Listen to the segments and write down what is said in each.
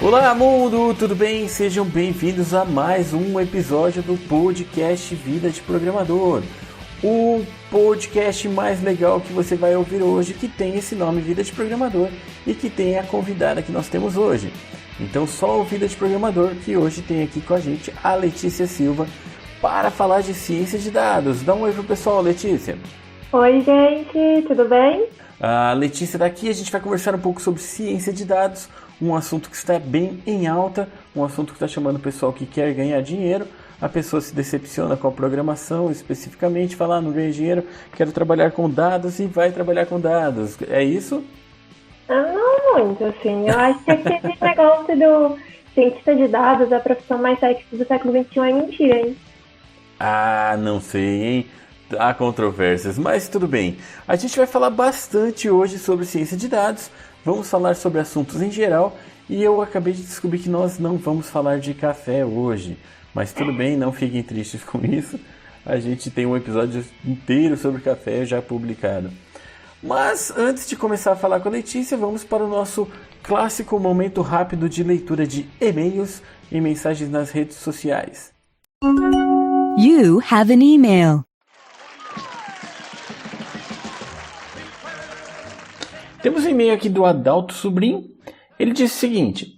Olá mundo, tudo bem? Sejam bem-vindos a mais um episódio do podcast Vida de Programador. O podcast mais legal que você vai ouvir hoje, que tem esse nome Vida de Programador e que tem a convidada que nós temos hoje. Então só o Vida de Programador que hoje tem aqui com a gente a Letícia Silva para falar de ciência de dados. Dá um oi pro pessoal, Letícia. Oi gente, tudo bem? A Letícia daqui, a gente vai conversar um pouco sobre ciência de dados, um assunto que está bem em alta, um assunto que está chamando o pessoal que quer ganhar dinheiro. A pessoa se decepciona com a programação, especificamente, fala, não ganho dinheiro, quero trabalhar com dados e vai trabalhar com dados. É isso? Não muito, assim. Eu acho que esse negócio do cientista de dados, a profissão mais sexy do século XXI é mentira, hein? Ah, não sei, hein? Há controvérsias, mas tudo bem. A gente vai falar bastante hoje sobre ciência de dados, vamos falar sobre assuntos em geral e eu acabei de descobrir que nós não vamos falar de café hoje. Mas tudo bem, não fiquem tristes com isso. A gente tem um episódio inteiro sobre café já publicado. Mas antes de começar a falar com a Letícia, vamos para o nosso clássico momento rápido de leitura de e-mails e mensagens nas redes sociais. You have an email. Temos um e-mail aqui do Adalto Sobrinho. Ele diz o seguinte: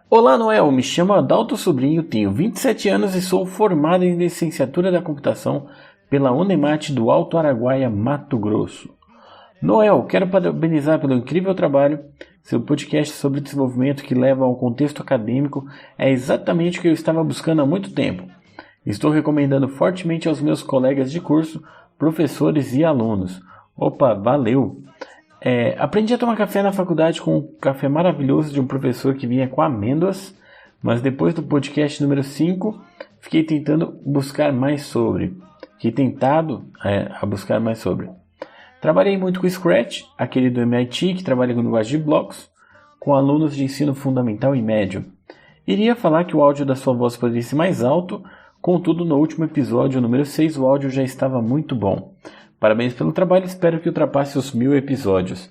Olá Noel, me chamo Adalto Sobrinho, tenho 27 anos e sou formado em licenciatura da computação pela Unemate do Alto Araguaia, Mato Grosso. Noel, quero parabenizar pelo incrível trabalho. Seu podcast sobre desenvolvimento que leva ao contexto acadêmico é exatamente o que eu estava buscando há muito tempo. Estou recomendando fortemente aos meus colegas de curso, professores e alunos. Opa, valeu! Aprendi a tomar café na faculdade com um café maravilhoso de um professor que vinha com amêndoas, mas depois do podcast número 5, fiquei tentado a buscar mais sobre. Trabalhei muito com Scratch, aquele do MIT que trabalha com linguagem de blocos, com alunos de ensino fundamental e médio. Iria falar que o áudio da sua voz poderia ser mais alto, contudo no último episódio, número 6, o áudio já estava muito bom. Parabéns pelo trabalho, espero que ultrapasse os 1000 episódios.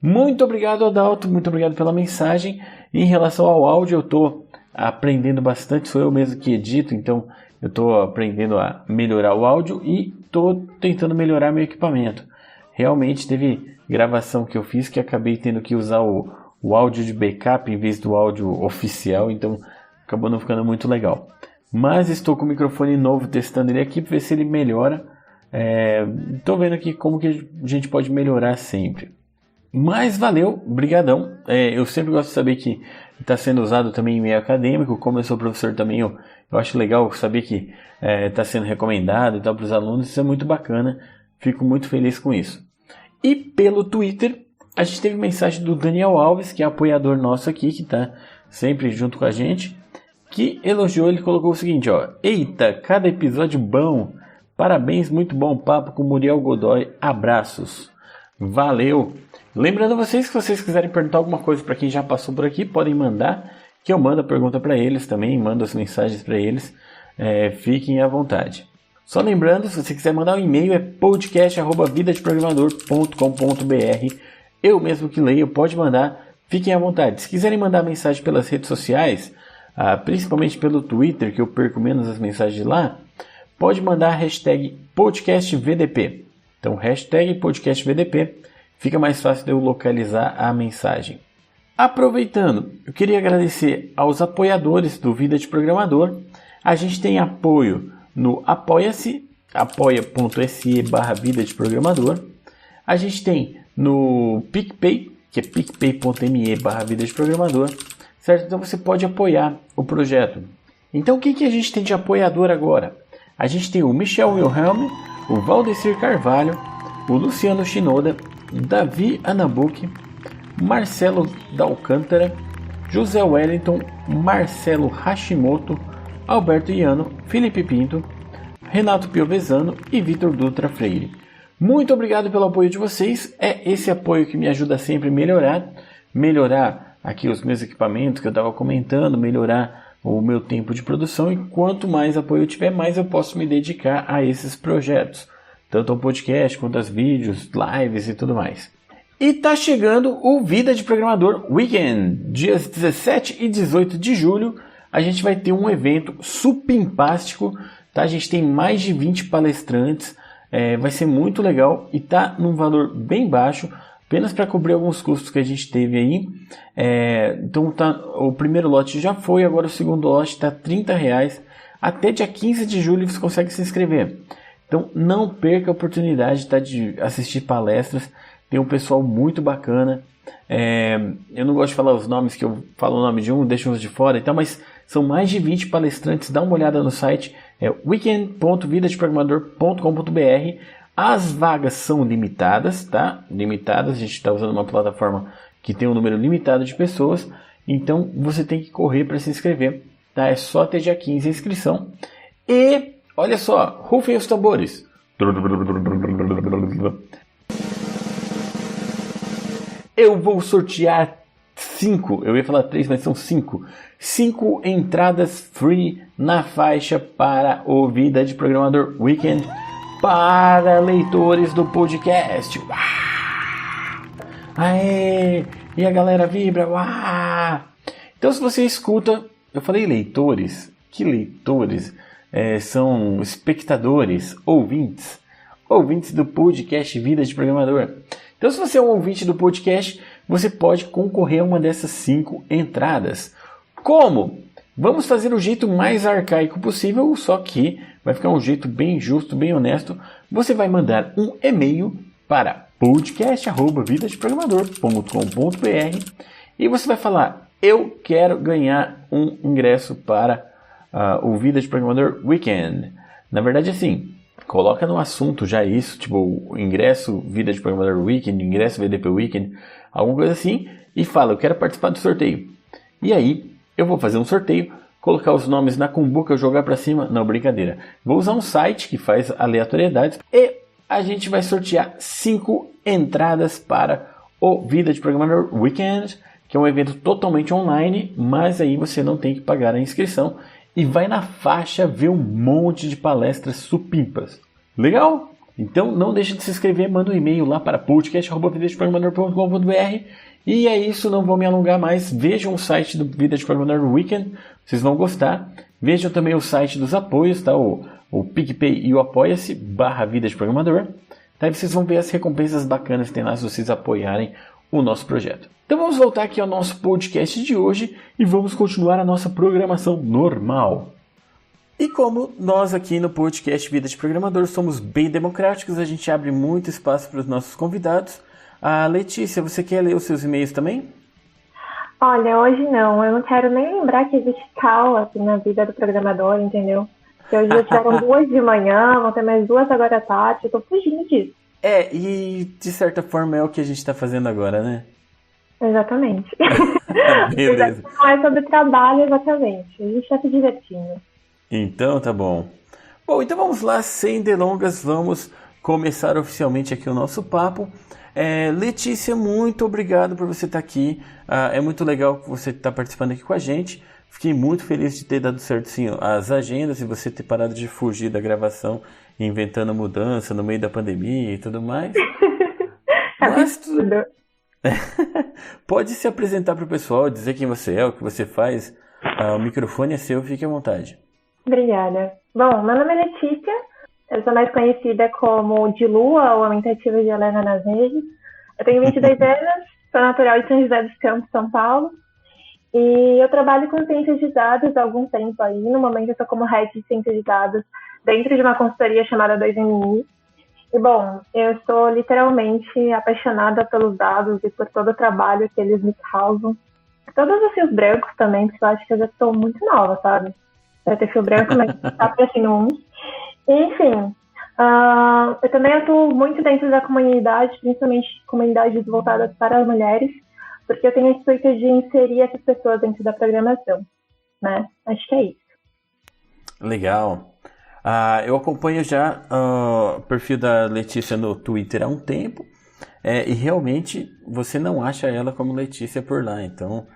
Muito obrigado, Adalto, muito obrigado pela mensagem. Em relação ao áudio, eu estou aprendendo bastante, sou eu mesmo que edito, então eu estou aprendendo a melhorar o áudio e estou tentando melhorar meu equipamento. Realmente teve gravação que eu fiz que acabei tendo que usar o áudio de backup em vez do áudio oficial, então acabou não ficando muito legal. Mas estou com o microfone novo testando ele aqui para ver se ele melhora. Estou vendo aqui como que a gente pode melhorar sempre. Mas valeu, brigadão. Eu sempre gosto de saber que está sendo usado também em meio acadêmico. Como eu sou professor também, eu acho legal saber que está sendo recomendado e tal para os alunos. Isso é muito bacana, fico muito feliz com isso. E pelo Twitter, a gente teve mensagem do Daniel Alves, que é apoiador nosso aqui, que está sempre junto com a gente, que elogiou, ele colocou o seguinte, ó: Eita, cada episódio bom! Parabéns, muito bom papo com Muriel Godoy. Abraços. Valeu. Lembrando vocês que se vocês quiserem perguntar alguma coisa para quem já passou por aqui, podem mandar, que eu mando a pergunta para eles também, mando as mensagens para eles. Fiquem à vontade. Só lembrando, se você quiser mandar um e-mail, é podcast@vidadeprogramador.com.br. Eu mesmo que leio, pode mandar. Fiquem à vontade. Se quiserem mandar mensagem pelas redes sociais, principalmente pelo Twitter, que eu perco menos as mensagens de lá, pode mandar a hashtag podcastvdp. Então, hashtag podcastvdp, fica mais fácil de eu localizar a mensagem. Aproveitando, eu queria agradecer aos apoiadores do Vida de Programador. A gente tem apoio no Apoia-se, apoia.se/Vida de Programador. A gente tem no PicPay, que é picpay.me/Vida de Programador. Certo? Então você pode apoiar o projeto. Então o que a gente tem de apoiador agora? A gente tem o Michel Wilhelm, o Valdecir Carvalho, o Luciano Shinoda, Davi Anabuki, Marcelo Dalcântara, José Wellington, Marcelo Hashimoto, Alberto Iano, Felipe Pinto, Renato Piovesano e Vitor Dutra Freire. Muito obrigado pelo apoio de vocês. É esse apoio que me ajuda sempre a melhorar aqui os meus equipamentos que eu estava comentando, melhorar o meu tempo de produção, e quanto mais apoio eu tiver, mais eu posso me dedicar a esses projetos, tanto ao podcast quanto aos vídeos, lives e tudo mais. E tá chegando o Vida de Programador Weekend, dias 17 e 18 de julho. A gente vai ter um evento supimpástico, tá? A gente tem mais de 20 palestrantes, vai ser muito legal e tá num valor bem baixo, apenas para cobrir alguns custos que a gente teve aí. Então o primeiro lote já foi, agora o segundo lote está R$30. Até dia 15 de julho você consegue se inscrever. Então não perca a oportunidade, tá, de assistir palestras. Tem um pessoal muito bacana. Eu não gosto de falar os nomes, que eu falo o nome de um, deixo uns de fora e tal, mas são mais de 20 palestrantes. Dá uma olhada no site, weekend.vidadeprogramador.com.br. As vagas são limitadas, tá? Limitadas, a gente está usando uma plataforma que tem um número limitado de pessoas, então você tem que correr para se inscrever, tá? É só até dia 15 a inscrição. E olha só, rufem os tambores. Eu vou sortear 5, eu ia falar 3, mas são 5. 5 entradas free na faixa para o Vida de Programador Weekend para leitores do podcast. Aê! E a galera vibra. Uau! Então, se você escuta, eu falei leitores. Que leitores? São espectadores, ouvintes do podcast Vida de Programador. Então, se você é um ouvinte do podcast, você pode concorrer a uma dessas 5 entradas. Como? Vamos fazer o jeito mais arcaico possível, só que vai ficar um jeito bem justo, bem honesto. Você vai mandar um e-mail para podcast@vidadeprogramador.com.br e você vai falar: eu quero ganhar um ingresso para o Vida de Programador Weekend. Na verdade, assim, coloca no assunto já isso, tipo, ingresso Vida de Programador Weekend, ingresso VDP Weekend, alguma coisa assim, e fala: eu quero participar do sorteio. E aí, eu vou fazer um sorteio, colocar os nomes na cumbuca, jogar para cima. Não, brincadeira. Vou usar um site que faz aleatoriedades e a gente vai sortear 5 entradas para o Vida de Programador Weekend, que é um evento totalmente online, mas aí você não tem que pagar a inscrição e vai na faixa ver um monte de palestras supimpas. Legal? Então não deixe de se inscrever, manda um e-mail lá para podcast@vidadeprogramador.com.br. E é isso, não vou me alongar mais. Vejam o site do Vida de Programador Weekend, vocês vão gostar. Vejam também o site dos apoios, tá? O PicPay e o Apoia-se /Vida de Programador. Daí vocês vão ver as recompensas bacanas que tem lá se vocês apoiarem o nosso projeto. Então vamos voltar aqui ao nosso podcast de hoje e vamos continuar a nossa programação normal. E como nós aqui no podcast Vida de Programador somos bem democráticos, a gente abre muito espaço para os nossos convidados. Letícia, você quer ler os seus e-mails também? Olha, hoje não. Eu não quero nem lembrar que existe cal aqui na vida do programador, entendeu? Porque hoje já tiveram 2 de manhã, vão ter mais 2 agora à tarde. Eu tô fugindo disso. E de certa forma é o que a gente tá fazendo agora, né? Exatamente. Beleza. Não é sobre trabalho exatamente. A gente tá se divertindo. Então tá bom. Bom, então vamos lá, sem delongas, vamos começar oficialmente aqui o nosso papo. Letícia, muito obrigado por você estar aqui. É muito legal que você está participando aqui com a gente. Fiquei muito feliz de ter dado certo sim, as agendas e você ter parado de fugir da gravação, inventando mudança no meio da pandemia e tudo mais. Mas tudo. Pode se apresentar para o pessoal, dizer quem você é, o que você faz. O microfone é seu, fique à vontade. Obrigada. Bom, meu nome é Letícia. Eu sou mais conhecida como de Lua ou aumentativa de Helena nas redes. Eu tenho 22 anos, sou natural de São José dos Campos, São Paulo. E eu trabalho com ciência de dados há algum tempo aí. No momento eu estou como head de ciência de dados dentro de uma consultoria chamada 2MI. E bom, eu sou literalmente apaixonada pelos dados e por todo o trabalho que eles me causam. Todos os fios brancos também, porque eu acho que eu já estou muito nova, sabe? Para ter fio branco, mas tá aparecendo uns. Enfim, eu também atuo muito dentro da comunidade, principalmente comunidades voltadas para as mulheres, porque eu tenho a intuito de inserir essas pessoas dentro da programação, né? Acho que é isso. Legal. Eu acompanho já o perfil da Letícia no Twitter há um tempo, e realmente você não acha ela como Letícia por lá, então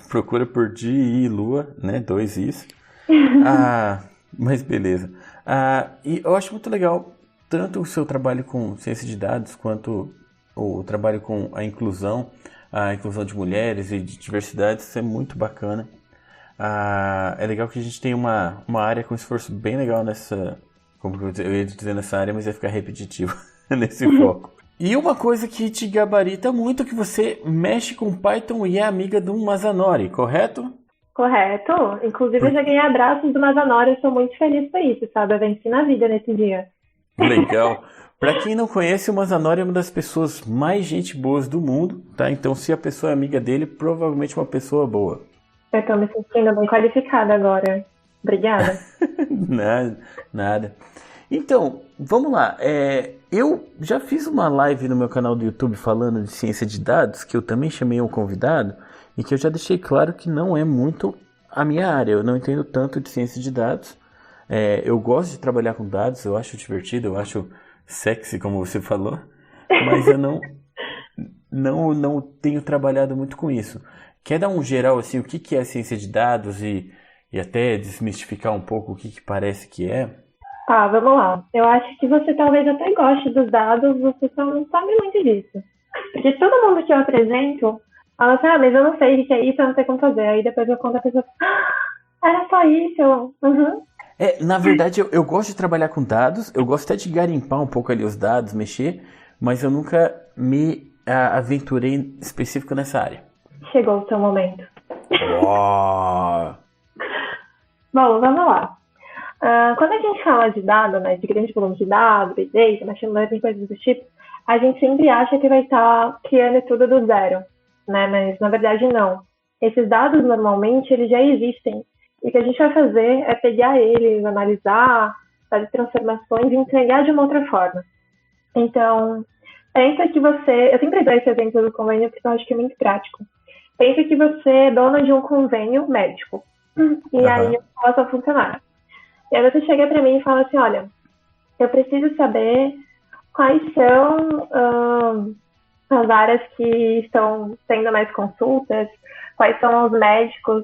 procura por Di e Lua, né? 2 Is. Mas beleza. E eu acho muito legal tanto o seu trabalho com ciência de dados quanto o trabalho com a inclusão de mulheres e de diversidade, isso é muito bacana. É legal que a gente tem uma área com esforço bem legal nessa, como eu ia dizer nessa área, mas ia ficar repetitivo nesse foco. E uma coisa que te gabarita muito é que você mexe com Python e é amiga do Mazanori, correto? Correto. Inclusive, eu já ganhei abraços do Mazanori, eu sou muito feliz por isso, sabe? Eu venci na vida nesse dia. Legal. Pra quem não conhece, o Mazanori é uma das pessoas mais gente boas do mundo, tá? Então, se a pessoa é amiga dele, provavelmente uma pessoa boa. Eu tô me sentindo bem qualificada agora. Obrigada. Nada. Então, vamos lá. Eu já fiz uma live no meu canal do YouTube falando de ciência de dados, que eu também chamei um convidado, e que eu já deixei claro que não é muito a minha área. Eu não entendo tanto de ciência de dados. Eu gosto de trabalhar com dados, eu acho divertido, eu acho sexy, como você falou, mas eu não tenho trabalhado muito com isso. Quer dar um geral, assim, o que é ciência de dados e até desmistificar um pouco o que parece que é? Tá, vamos lá. Eu acho que você talvez até goste dos dados, você só não sabe muito disso. Porque todo mundo que eu apresento fala assim, mas eu não sei o que é isso, eu não sei como fazer. Aí depois eu conto a pessoa, era só isso. Uhum. Na verdade, eu gosto de trabalhar com dados, eu gosto até de garimpar um pouco ali os dados, mexer, mas eu nunca me aventurei específico nessa área. Chegou o seu momento. Uau. Bom, vamos lá. Quando a gente fala de dados, né, de grande volume de dados, Big Data, Machine Learning, coisas do tipo, a gente sempre acha que vai estar criando tudo do zero, né? Mas na verdade não. Esses dados normalmente eles já existem. E o que a gente vai fazer é pegar eles, analisar, fazer transformações e entregar de uma outra forma. Então, pensa que você... Eu sempre dou esse exemplo do convênio porque eu acho que é muito prático. Pensa que você é dona de um convênio médico. E aí eu posso a funcionar. E aí você chega para mim e fala assim, olha, eu preciso saber quais são as áreas que estão tendo mais consultas, quais são os médicos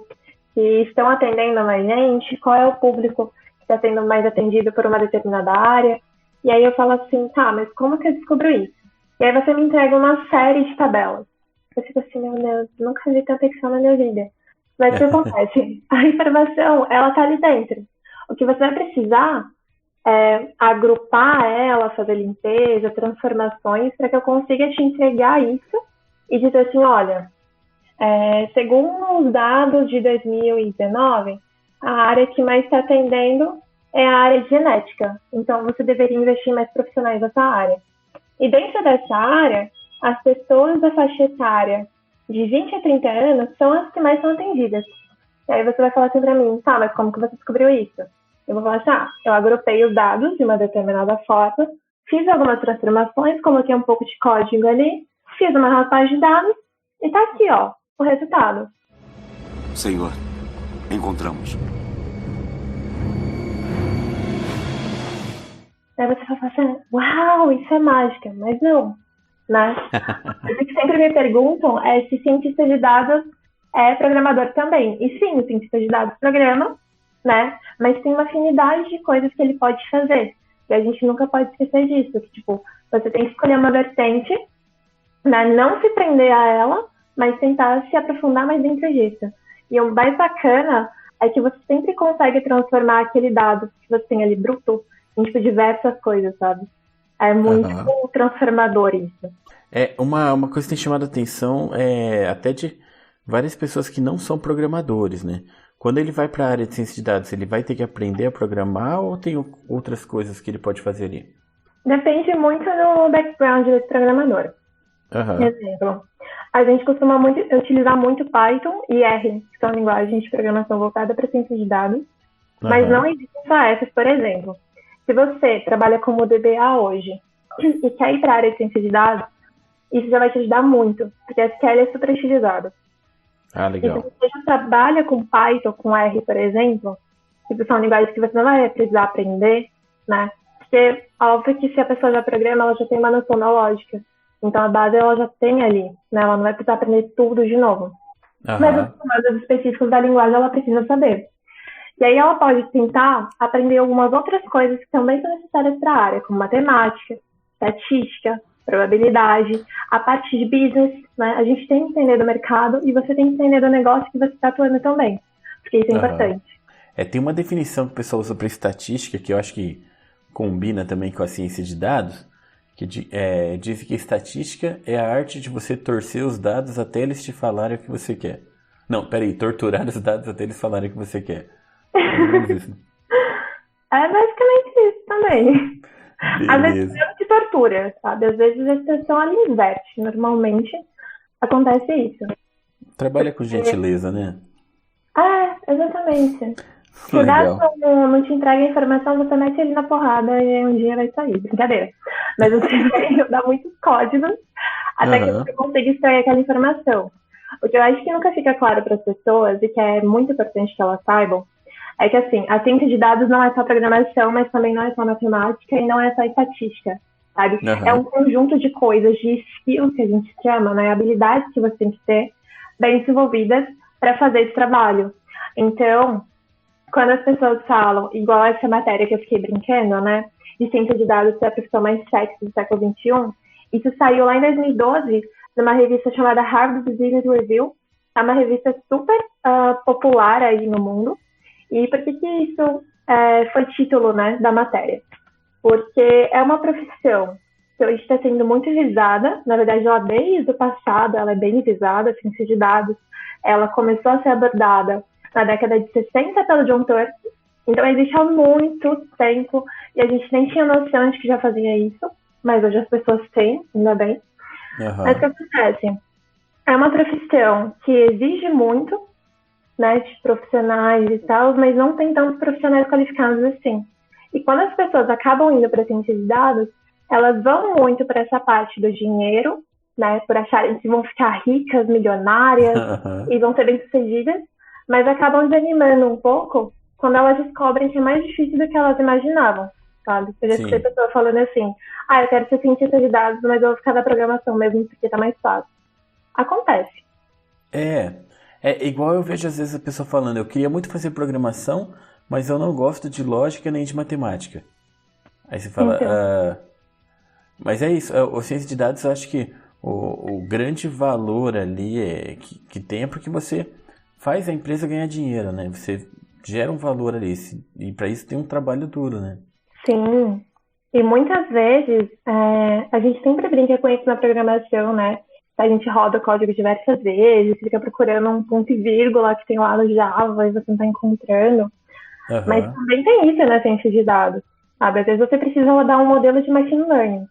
que estão atendendo mais gente, qual é o público que está sendo mais atendido por uma determinada área. E aí eu falo assim, tá, mas como que eu descubro isso? E aí você me entrega uma série de tabelas. Eu fico assim, meu Deus, nunca vi tanta Excel na minha vida. Mas o que acontece? A informação, ela tá ali dentro. O que você vai precisar é agrupar ela, fazer limpeza, transformações, para que eu consiga te entregar isso e dizer assim, olha, segundo os dados de 2019, a área que mais está atendendo é a área de genética. Então, você deveria investir em mais profissionais nessa área. E dentro dessa área, as pessoas da faixa etária de 20 a 30 anos são as que mais são atendidas. E aí você vai falar assim para mim, tá, mas como que você descobriu isso? Eu vou falar assim, eu agrupei os dados de uma determinada forma, fiz algumas transformações, coloquei um pouco de código ali, fiz uma raspagem de dados e tá aqui, ó, o resultado. Senhor, encontramos. Aí você vai falar assim, uau, isso é mágica, mas não, né? O que sempre me perguntam é se cientista de dados é programador também. E sim, o cientista de dados programa, né? Mas tem uma afinidade de coisas que ele pode fazer. E a gente nunca pode esquecer disso, que tipo, você tem que escolher uma vertente, né? Não se prender a ela, mas tentar se aprofundar mais dentro disso. E o mais bacana é que você sempre consegue transformar aquele dado que você tem ali bruto em tipo, diversas coisas, sabe? É muito transformador isso. Uma coisa que tem chamado a atenção até de várias pessoas que não são programadores, né? Quando ele vai para a área de ciência de dados, ele vai ter que aprender a programar ou tem outras coisas que ele pode fazer ali? Depende muito do background desse programador. Por exemplo, a gente costuma utilizar muito Python e R, que são linguagens de programação voltada para ciência de dados, mas não existem só essas, por exemplo. Se você trabalha como DBA hoje e quer ir para a área de ciência de dados, isso já vai te ajudar muito, porque a SQL é super utilizado. Legal. E se você já trabalha com Python, com R, por exemplo, que são linguagens que você não vai precisar aprender, né? Porque, óbvio que se a pessoa já programa, ela já tem uma noção da lógica. Então, a base ela já tem ali, né? Ela não vai precisar aprender tudo de novo. Mas os comandos específicos da linguagem, ela precisa saber. E aí ela pode tentar aprender algumas outras coisas que também são necessárias para a área, como matemática, estatística, probabilidade. a parte de business, né? A gente tem que entender do mercado e você tem que entender do negócio que você está atuando também, porque isso é importante. Tem uma definição que o pessoal usa para estatística, que eu acho que combina também com a ciência de dados, que diz que estatística é a arte de você torcer os dados até eles te falarem o que você quer. Não, peraí, torturar os dados até eles falarem o que você quer. Isso. É basicamente isso também. Beleza. Às vezes não te tortura, sabe? Às vezes a situação ela inverte. Normalmente acontece isso. Trabalha com gentileza, né? Exatamente. Se o dado não te entrega a informação, você mete ele na porrada e um dia vai sair. Brincadeira. Mas você vai dar muitos códigos até que você consiga extrair aquela informação. O que eu acho que nunca fica claro para as pessoas e que é muito importante que elas saibam é que, assim, a ciência de dados não é só programação, mas também não é só matemática e não é só estatística, sabe? É um conjunto de coisas, de skills que a gente chama, né? Habilidades que você tem que ter bem desenvolvidas para fazer esse trabalho. Então, quando as pessoas falam, igual essa matéria que eu fiquei brincando, né? De ciência de dados ser a profissão mais sexy do século XXI, isso saiu lá em 2012 numa revista chamada Harvard Business Review. É uma revista super popular aí no mundo. E por que isso foi título, né, da matéria? Porque é uma profissão que hoje está sendo muito visada. Na verdade, ela desde o passado ela é bem visada, a ciência de dados. Ela começou a ser abordada na década de 60 pelo John Turner. Então, existe há muito tempo e a gente nem tinha noção de que já fazia isso. Mas hoje as pessoas têm, ainda bem. Mas o que acontece? É uma profissão que exige muito, né, de profissionais e tal, mas não tem tantos profissionais qualificados assim. E quando as pessoas acabam indo para a ciência de dados, elas vão muito para essa parte do dinheiro, né, por acharem que vão ficar ricas, milionárias e vão ser bem-sucedidas, mas acabam desanimando um pouco quando elas descobrem que é mais difícil do que elas imaginavam, sabe? Eu já escutei pessoa falando assim, eu quero ser cientista de dados, mas eu vou ficar na programação mesmo porque tá mais fácil. Acontece. É igual eu vejo às vezes a pessoa falando, eu queria muito fazer programação, mas eu não gosto de lógica nem de matemática. Aí você fala, mas é isso, a ciência de dados eu acho que o grande valor ali que tem é porque você faz a empresa ganhar dinheiro, né? Você gera um valor ali, e para isso tem um trabalho duro, né? Sim, e muitas vezes a gente sempre brinca com isso na programação, né? A gente roda o código diversas vezes, fica procurando um ponto e vírgula que tem lá no Java e você não está encontrando. Mas também tem isso na ciência de dados, sabe? Às vezes você precisa rodar um modelo de machine learning,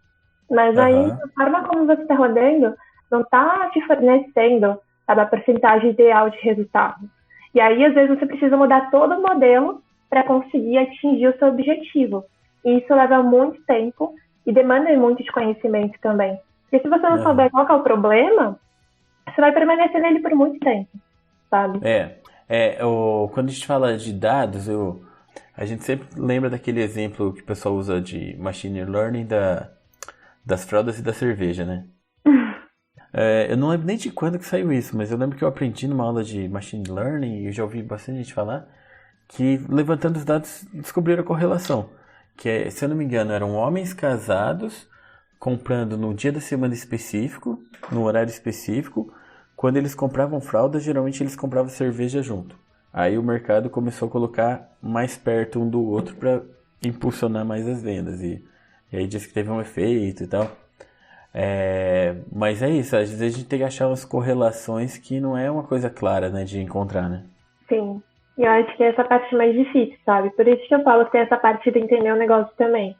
mas aí a forma como você está rodando não está te fornecendo, sabe, a porcentagem ideal de resultado. E aí, às vezes, você precisa mudar todo o modelo para conseguir atingir o seu objetivo. E isso leva muito tempo e demanda muito de conhecimento também. Porque se você não souber qual que é o problema, você vai permanecer nele por muito tempo, sabe? Quando a gente fala de dados, a gente sempre lembra daquele exemplo que o pessoal usa de machine learning das fraldas e da cerveja, né? Eu não lembro nem de quando que saiu isso, mas eu lembro que eu aprendi numa aula de machine learning, e eu já ouvi bastante gente falar, que levantando os dados descobriram a correlação. Que, se eu não me engano, eram homens casados comprando no dia da semana específico, no horário específico. Quando eles compravam fralda, geralmente eles compravam cerveja junto. Aí o mercado começou a colocar mais perto um do outro para impulsionar mais as vendas. E aí disse que teve um efeito e tal. Mas é isso, às vezes a gente tem que achar umas correlações que não é uma coisa clara, né, de encontrar, né? Sim, e eu acho que é essa parte mais difícil, sabe? Por isso que eu falo que tem essa parte de entender o negócio também.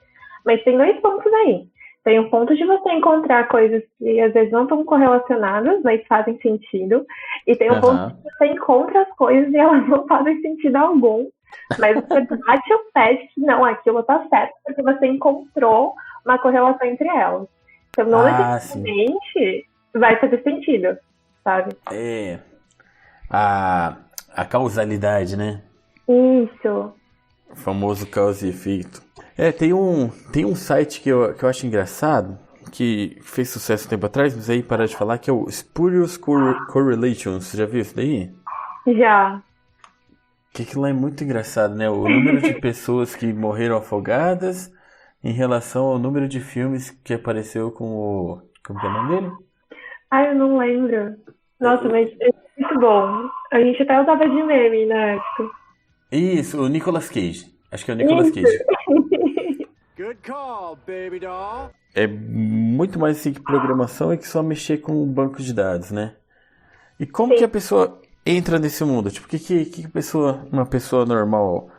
Mas tem 2 pontos aí. Tem um ponto de você encontrar coisas que às vezes não estão correlacionadas, mas fazem sentido. E tem um ponto que você encontra as coisas e elas não fazem sentido algum. Mas você bate o pé de que não, aquilo tá certo, porque você encontrou uma correlação entre elas. Então não necessariamente vai fazer sentido, sabe? A causalidade, né? Isso. O famoso causa e efeito. Tem um site que eu acho engraçado, que fez sucesso um tempo atrás, mas aí parar de falar, que é o Spurious Correlations. Você já viu isso daí? Já. Que aquilo lá é muito engraçado, né? O número de pessoas que morreram afogadas em relação ao número de filmes que apareceu com o... Como que é o nome dele? Ai, eu não lembro. Nossa, mas é muito bom. A gente até usava de meme na época. Isso, o Nicolas Cage. Acho que é o Nicolas Isso. Cage. Good call, baby doll. É muito mais assim que programação e que só mexer com o banco de dados, né? E como que a pessoa entra nesse mundo? Tipo, o que a pessoa, uma pessoa normal,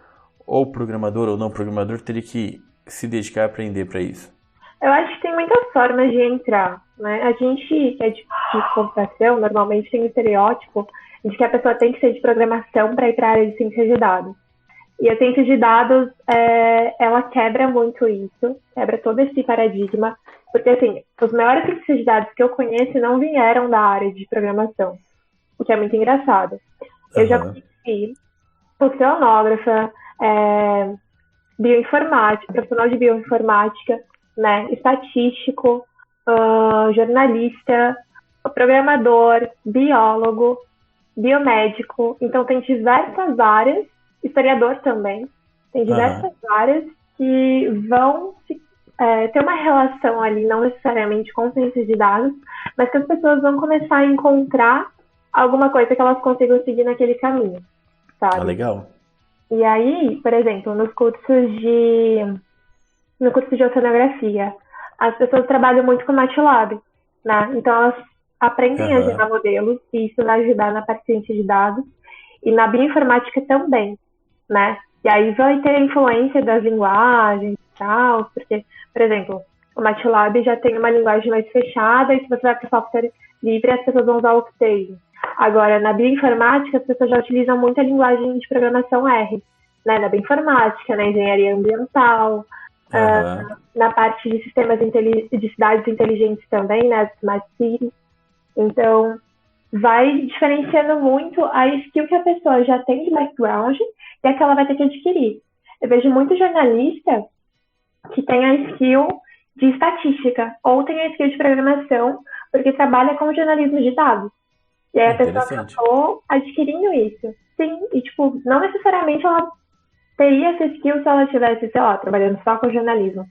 ou programador ou não programador, teria que se dedicar a aprender para isso? Eu acho que tem muitas formas de entrar, né? A gente que é de computação, normalmente tem o estereótipo de que a pessoa tem que ser de programação para ir para a área de ciência de dados. E a ciência de dados, ela quebra muito isso, quebra todo esse paradigma, porque, assim, os maiores cientistas de dados que eu conheço não vieram da área de programação, o que é muito engraçado. Eu já conheci oceanógrafa, bioinformática, profissional de bioinformática, né, estatístico, jornalista, programador, biólogo, biomédico. Então, tem diversas áreas, historiador também, tem diversas áreas que vão ter uma relação ali, não necessariamente com ciência de dados, mas que as pessoas vão começar a encontrar alguma coisa que elas consigam seguir naquele caminho, sabe? Ah, legal. E aí, por exemplo, no curso de oceanografia, as pessoas trabalham muito com MATLAB, né? Então, elas aprendem a gerar modelos, e isso vai ajudar na parte de ciência de dados, e na bioinformática também, né? E aí vai ter a influência das linguagens e tal, porque, por exemplo, o MATLAB já tem uma linguagem mais fechada, e se você vai para o software livre, as pessoas vão usar o Octave. Agora, na bioinformática, as pessoas já utilizam muito a linguagem de programação R, né? Na bioinformática, na engenharia ambiental, na parte de sistemas de cidades inteligentes também, né? Smart Cities. Então, vai diferenciando muito a skill que a pessoa já tem de background e a que ela vai ter que adquirir. Eu vejo muito jornalista que tem a skill de estatística ou tem a skill de programação porque trabalha com jornalismo de dados. E aí a pessoa acabou adquirindo isso. Sim, e tipo, não necessariamente ela teria essa skill se ela estivesse, sei lá, trabalhando só com jornalismo,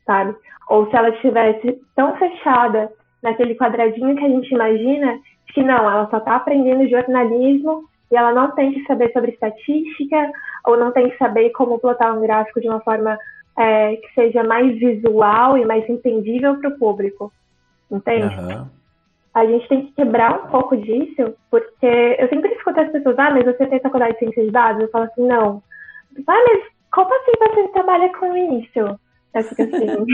sabe? Ou se ela estivesse tão fechada naquele quadradinho que a gente imagina, que não, ela só está aprendendo jornalismo e ela não tem que saber sobre estatística, ou não tem que saber como plotar um gráfico de uma forma que seja mais visual e mais entendível para o público. Entende? A gente tem que quebrar um pouco disso, porque eu sempre escuto as pessoas, mas você tem faculdade de ciência de dados? Eu falo assim, não. Mas como assim você trabalha com isso? Eu fico assim...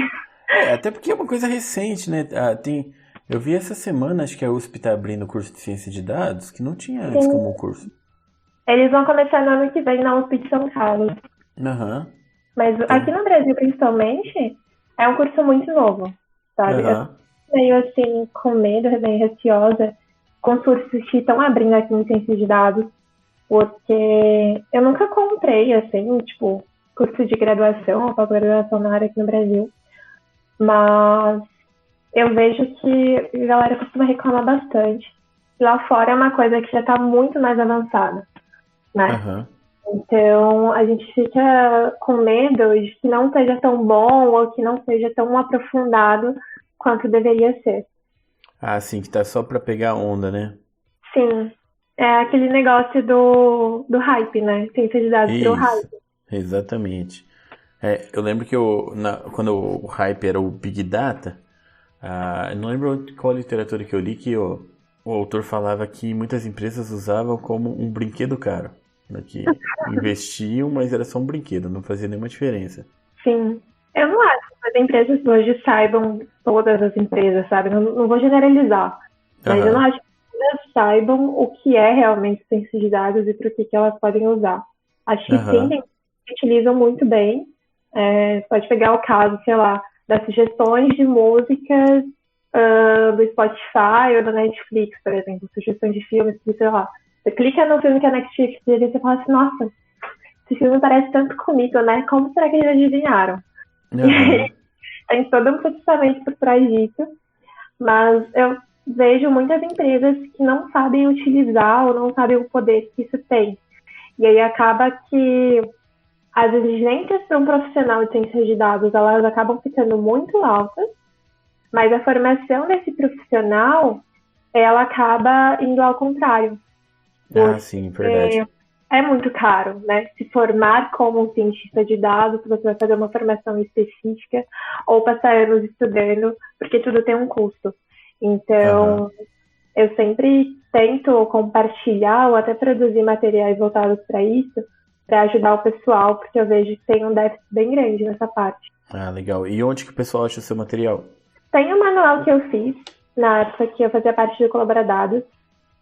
Até porque é uma coisa recente, né? Eu vi essa semana, acho que a USP está abrindo o curso de ciência de dados, que não tinha antes como curso. Eles vão começar no ano que vem na USP de São Carlos. Mas aqui no Brasil, principalmente, é um curso muito novo, sabe? Eu meio assim, com medo, bem receosa, com os cursos que estão abrindo aqui em ciência de dados, porque eu nunca comprei, assim, tipo, curso de graduação ou pós-graduação na área aqui no Brasil. Mas eu vejo que a galera costuma reclamar bastante. Lá fora é uma coisa que já está muito mais avançada, né? Então, a gente fica com medo de que não seja tão bom ou que não seja tão aprofundado quanto deveria ser. Ah, sim, que tá só para pegar onda, né? Sim. É aquele negócio do hype, né? Ciência de dados pro hype. Exatamente. Eu lembro que quando o hype era o Big Data, eu não lembro qual literatura que eu li, que o autor falava que muitas empresas usavam como um brinquedo caro. Né, que investiam, mas era só um brinquedo, não fazia nenhuma diferença. Sim. Eu não acho que as empresas hoje saibam, todas as empresas, sabe? Não vou generalizar, mas eu não acho que elas saibam o que é realmente ciência de dados e para o que elas podem usar. Acho que sim, tem que utilizam muito bem. Pode pegar o caso, sei lá, das sugestões de músicas do Spotify ou da Netflix, por exemplo, sugestões de filmes, que, sei lá, você clica no filme que é Netflix e você fala assim, nossa, esse filme parece tanto comigo, né? Como será que eles adivinharam? Tem todo um processamento por trás disso, mas eu vejo muitas empresas que não sabem utilizar ou não sabem o poder que isso tem. E aí acaba que as exigências para um profissional de ciência de dados, elas acabam ficando muito altas, mas a formação desse profissional ela acaba indo ao contrário. Ah, sim, verdade. É muito caro, né? Se formar como um cientista de dados, se você vai fazer uma formação específica ou passar anos estudando, porque tudo tem um custo. Então, eu sempre tento compartilhar ou até produzir materiais voltados para isso, para ajudar o pessoal, porque eu vejo que tem um déficit bem grande nessa parte. Ah, legal. E onde que o pessoal acha o seu material? Tem um manual que eu fiz, na época que eu fazia parte do Colaboradados,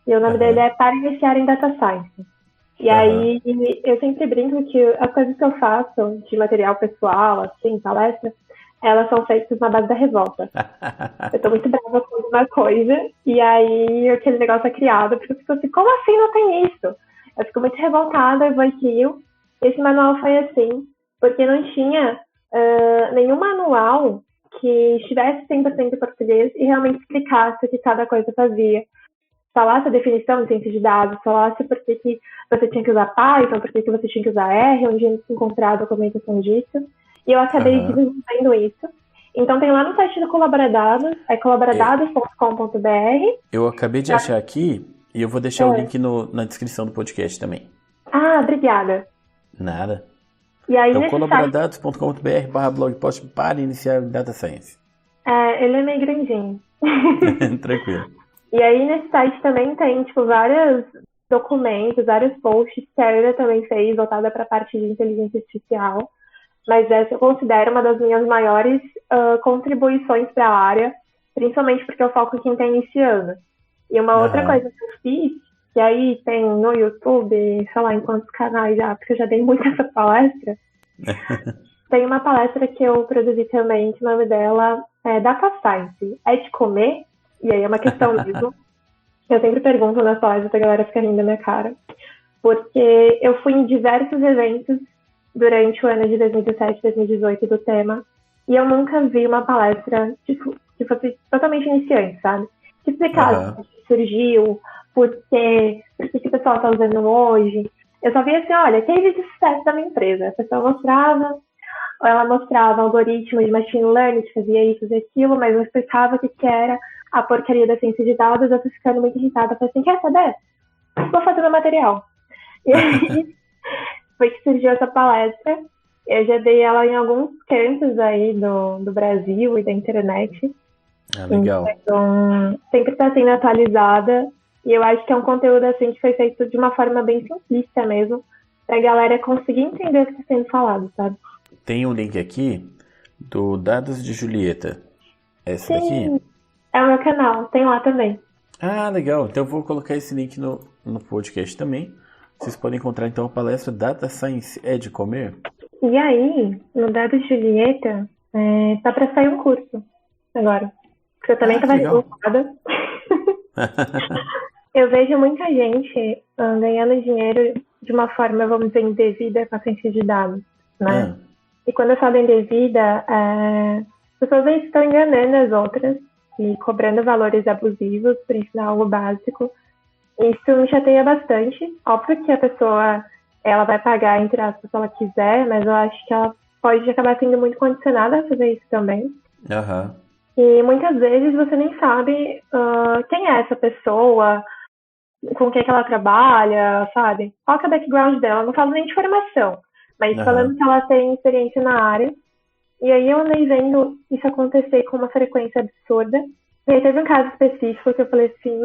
e o nome dele é Para Iniciar em Data Science. E aí, eu sempre brinco que as coisas que eu faço de material pessoal, assim, palestra, elas são feitas na base da revolta. Eu tô muito brava com alguma coisa, e aí aquele negócio é criado, porque eu fico assim, como assim não tem isso? Eu fico muito revoltada, eu vou e crio. Esse manual foi assim, porque não tinha nenhum manual que estivesse 100% em português e realmente explicasse o que cada coisa fazia. Falasse a definição de ciência de dados, falasse por que você tinha que usar Python, por que você tinha que usar R, onde a gente encontrar a documentação disso. E eu acabei desenvolvendo isso. Então tem lá no site do Colaboradados, é colaboradados.com.br. Eu acabei de achar aqui e eu vou deixar o link na descrição do podcast também. Ah, obrigada. Nada. E aí, então, colaboradados.com.br/blogpost para iniciar Data Science. Ele é meio grandinho. Tranquilo. E aí nesse site também tem, vários documentos, vários posts que a Ana também fez, voltada para a parte de inteligência artificial. Mas essa eu considero uma das minhas maiores contribuições para a área, principalmente porque eu foco em quem está iniciando. E uma outra coisa que eu fiz, que aí tem no YouTube, sei lá em quantos canais já, porque eu já dei muito essa palestra, tem uma palestra que eu produzi também, que o nome dela é Data Science. É de comer? E aí é uma questão mesmo. Eu sempre pergunto nas palestras, a galera fica rindo da minha cara. Porque eu fui em diversos eventos durante o ano de 2017, 2018 do tema. E eu nunca vi uma palestra que fosse totalmente iniciante, sabe? Que explicasse o que surgiu, por que o pessoal está usando hoje. Eu só via assim, olha, case de sucesso da minha empresa. A pessoa ela mostrava algoritmos de machine learning que fazia isso, fazia aquilo, mas não explicava o que era a porcaria da ciência de dados. Eu tô ficando muito irritada. Eu falei assim, quer saber? Vou fazer meu material. E aí foi que surgiu essa palestra. Eu já dei ela em alguns cantos aí do Brasil e da internet. Ah, legal. Então, sempre está sendo atualizada. E eu acho que é um conteúdo assim que foi feito de uma forma bem simplista mesmo, pra galera conseguir entender o que está sendo falado, sabe? Tem um link aqui do Dados de Julieta. Essa daqui? É o meu canal, tem lá também. Ah, legal. Então eu vou colocar esse link no podcast também. Vocês podem encontrar então a palestra Data Science é de comer. E aí, no Dados de Julieta, tá pra sair um curso agora. Porque eu também estava revoltada. Eu vejo muita gente ganhando dinheiro de uma forma, vamos dizer, indevida com a ciência de dados, né? E quando eu falo indevida, as pessoas estão enganando as outras e cobrando valores abusivos por ensinar algo básico. Isso me chateia bastante. Óbvio que a pessoa ela vai pagar, entre aspas, se ela quiser, mas eu acho que ela pode acabar sendo muito condicionada a fazer isso também. E muitas vezes você nem sabe quem é essa pessoa, com quem que ela trabalha, sabe? Qual que é o background dela? Não falo nem de formação, mas falando que ela tem experiência na área. E aí eu andei vendo isso acontecer com uma frequência absurda. E aí teve um caso específico que eu falei assim,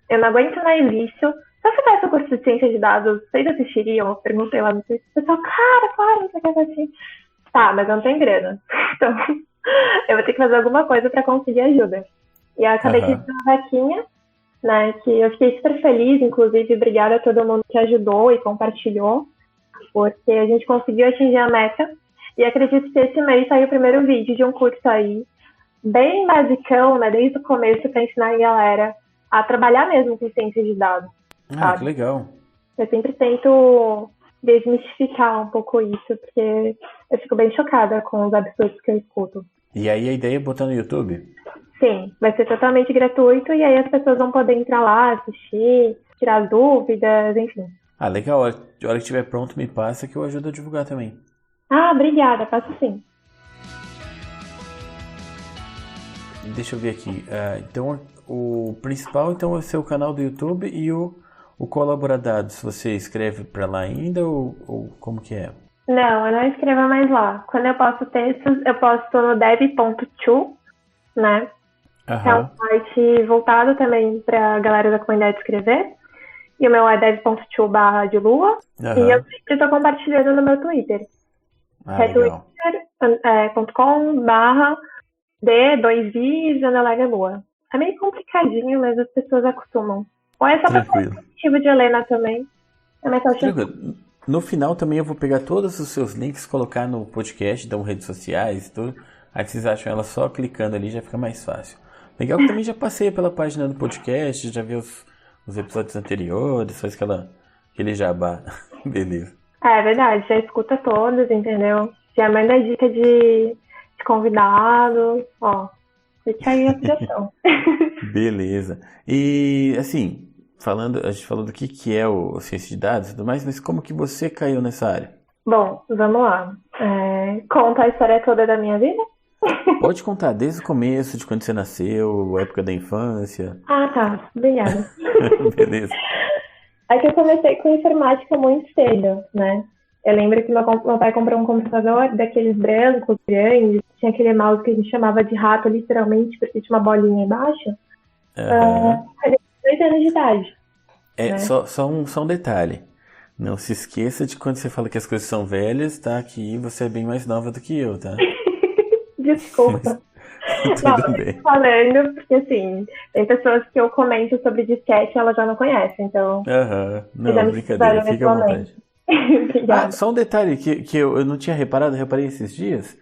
eu não aguento mais isso. Se eu fizesse o curso de ciência de dados, vocês assistiriam? Eu perguntei lá no Twitter, o pessoal, claro, não sei o que assim. Tá, mas eu não tenho grana. Então, eu vou ter que fazer alguma coisa para conseguir ajuda. E eu acabei de fazer uma vaquinha, né, que eu fiquei super feliz, inclusive, obrigada a todo mundo que ajudou e compartilhou, porque a gente conseguiu atingir a meta. E acredito que esse mês saiu o primeiro vídeo de um curso aí, bem basicão, né, desde o começo, para ensinar a galera a trabalhar mesmo com ciência de dados. Ah, que legal. Eu sempre tento desmistificar um pouco isso, porque eu fico bem chocada com os absurdos que eu escuto. E aí a ideia é botar no YouTube? Sim, vai ser totalmente gratuito e aí as pessoas vão poder entrar lá, assistir, tirar dúvidas, enfim. Ah, legal. A hora que estiver pronto, me passa que eu ajudo a divulgar também. Ah, obrigada, faço sim. deixa eu ver aqui. Então, o principal então é o seu canal do YouTube e o Colaboradados. Você escreve para lá ainda ou como que é? Não, eu não escrevo mais lá. Quando eu posto textos, eu posto no dev.to, né? É um site voltado também para a galera da comunidade escrever. E o meu é dev.to/delua. E eu sempre estou compartilhando no meu Twitter. É twitter.com/d2is_lua. É meio complicadinho, mas as pessoas acostumam. Ou é só para o objetivo de Helena também. É mais fácil. No final também eu vou pegar todos os seus links, colocar no podcast, então redes sociais, tudo. Aí vocês acham ela só clicando ali, já fica mais fácil. Legal que também já passei pela página do podcast, já vi os episódios anteriores, faz aquele jabá. Beleza. É verdade, já escuta todos, entendeu? Já manda dica de convidado, ó. Fica aí a sugestão. Beleza. E, assim, a gente falou do que é o ciência de dados e tudo mais, mas como que você caiu nessa área? Bom, vamos lá. Conta a história toda da minha vida? Pode contar desde o começo, de quando você nasceu, época da infância. Ah, tá. Obrigada. Beleza. É que eu comecei com informática muito cedo, né? Eu lembro que meu pai comprou um computador daqueles brancos, grandes, tinha aquele mouse que a gente chamava de rato, literalmente, porque tinha uma bolinha embaixo. Eu tinha 2 anos de idade. Né? Só um detalhe. Não se esqueça de quando você fala que as coisas são velhas, tá? Que você é bem mais nova do que eu, tá? Desculpa. Tudo bem. Falando, porque assim, tem pessoas que eu comento sobre disquete e elas já não conhecem, então... Não, brincadeira, fica à vontade. Só um detalhe que eu não tinha reparado, eu reparei esses dias.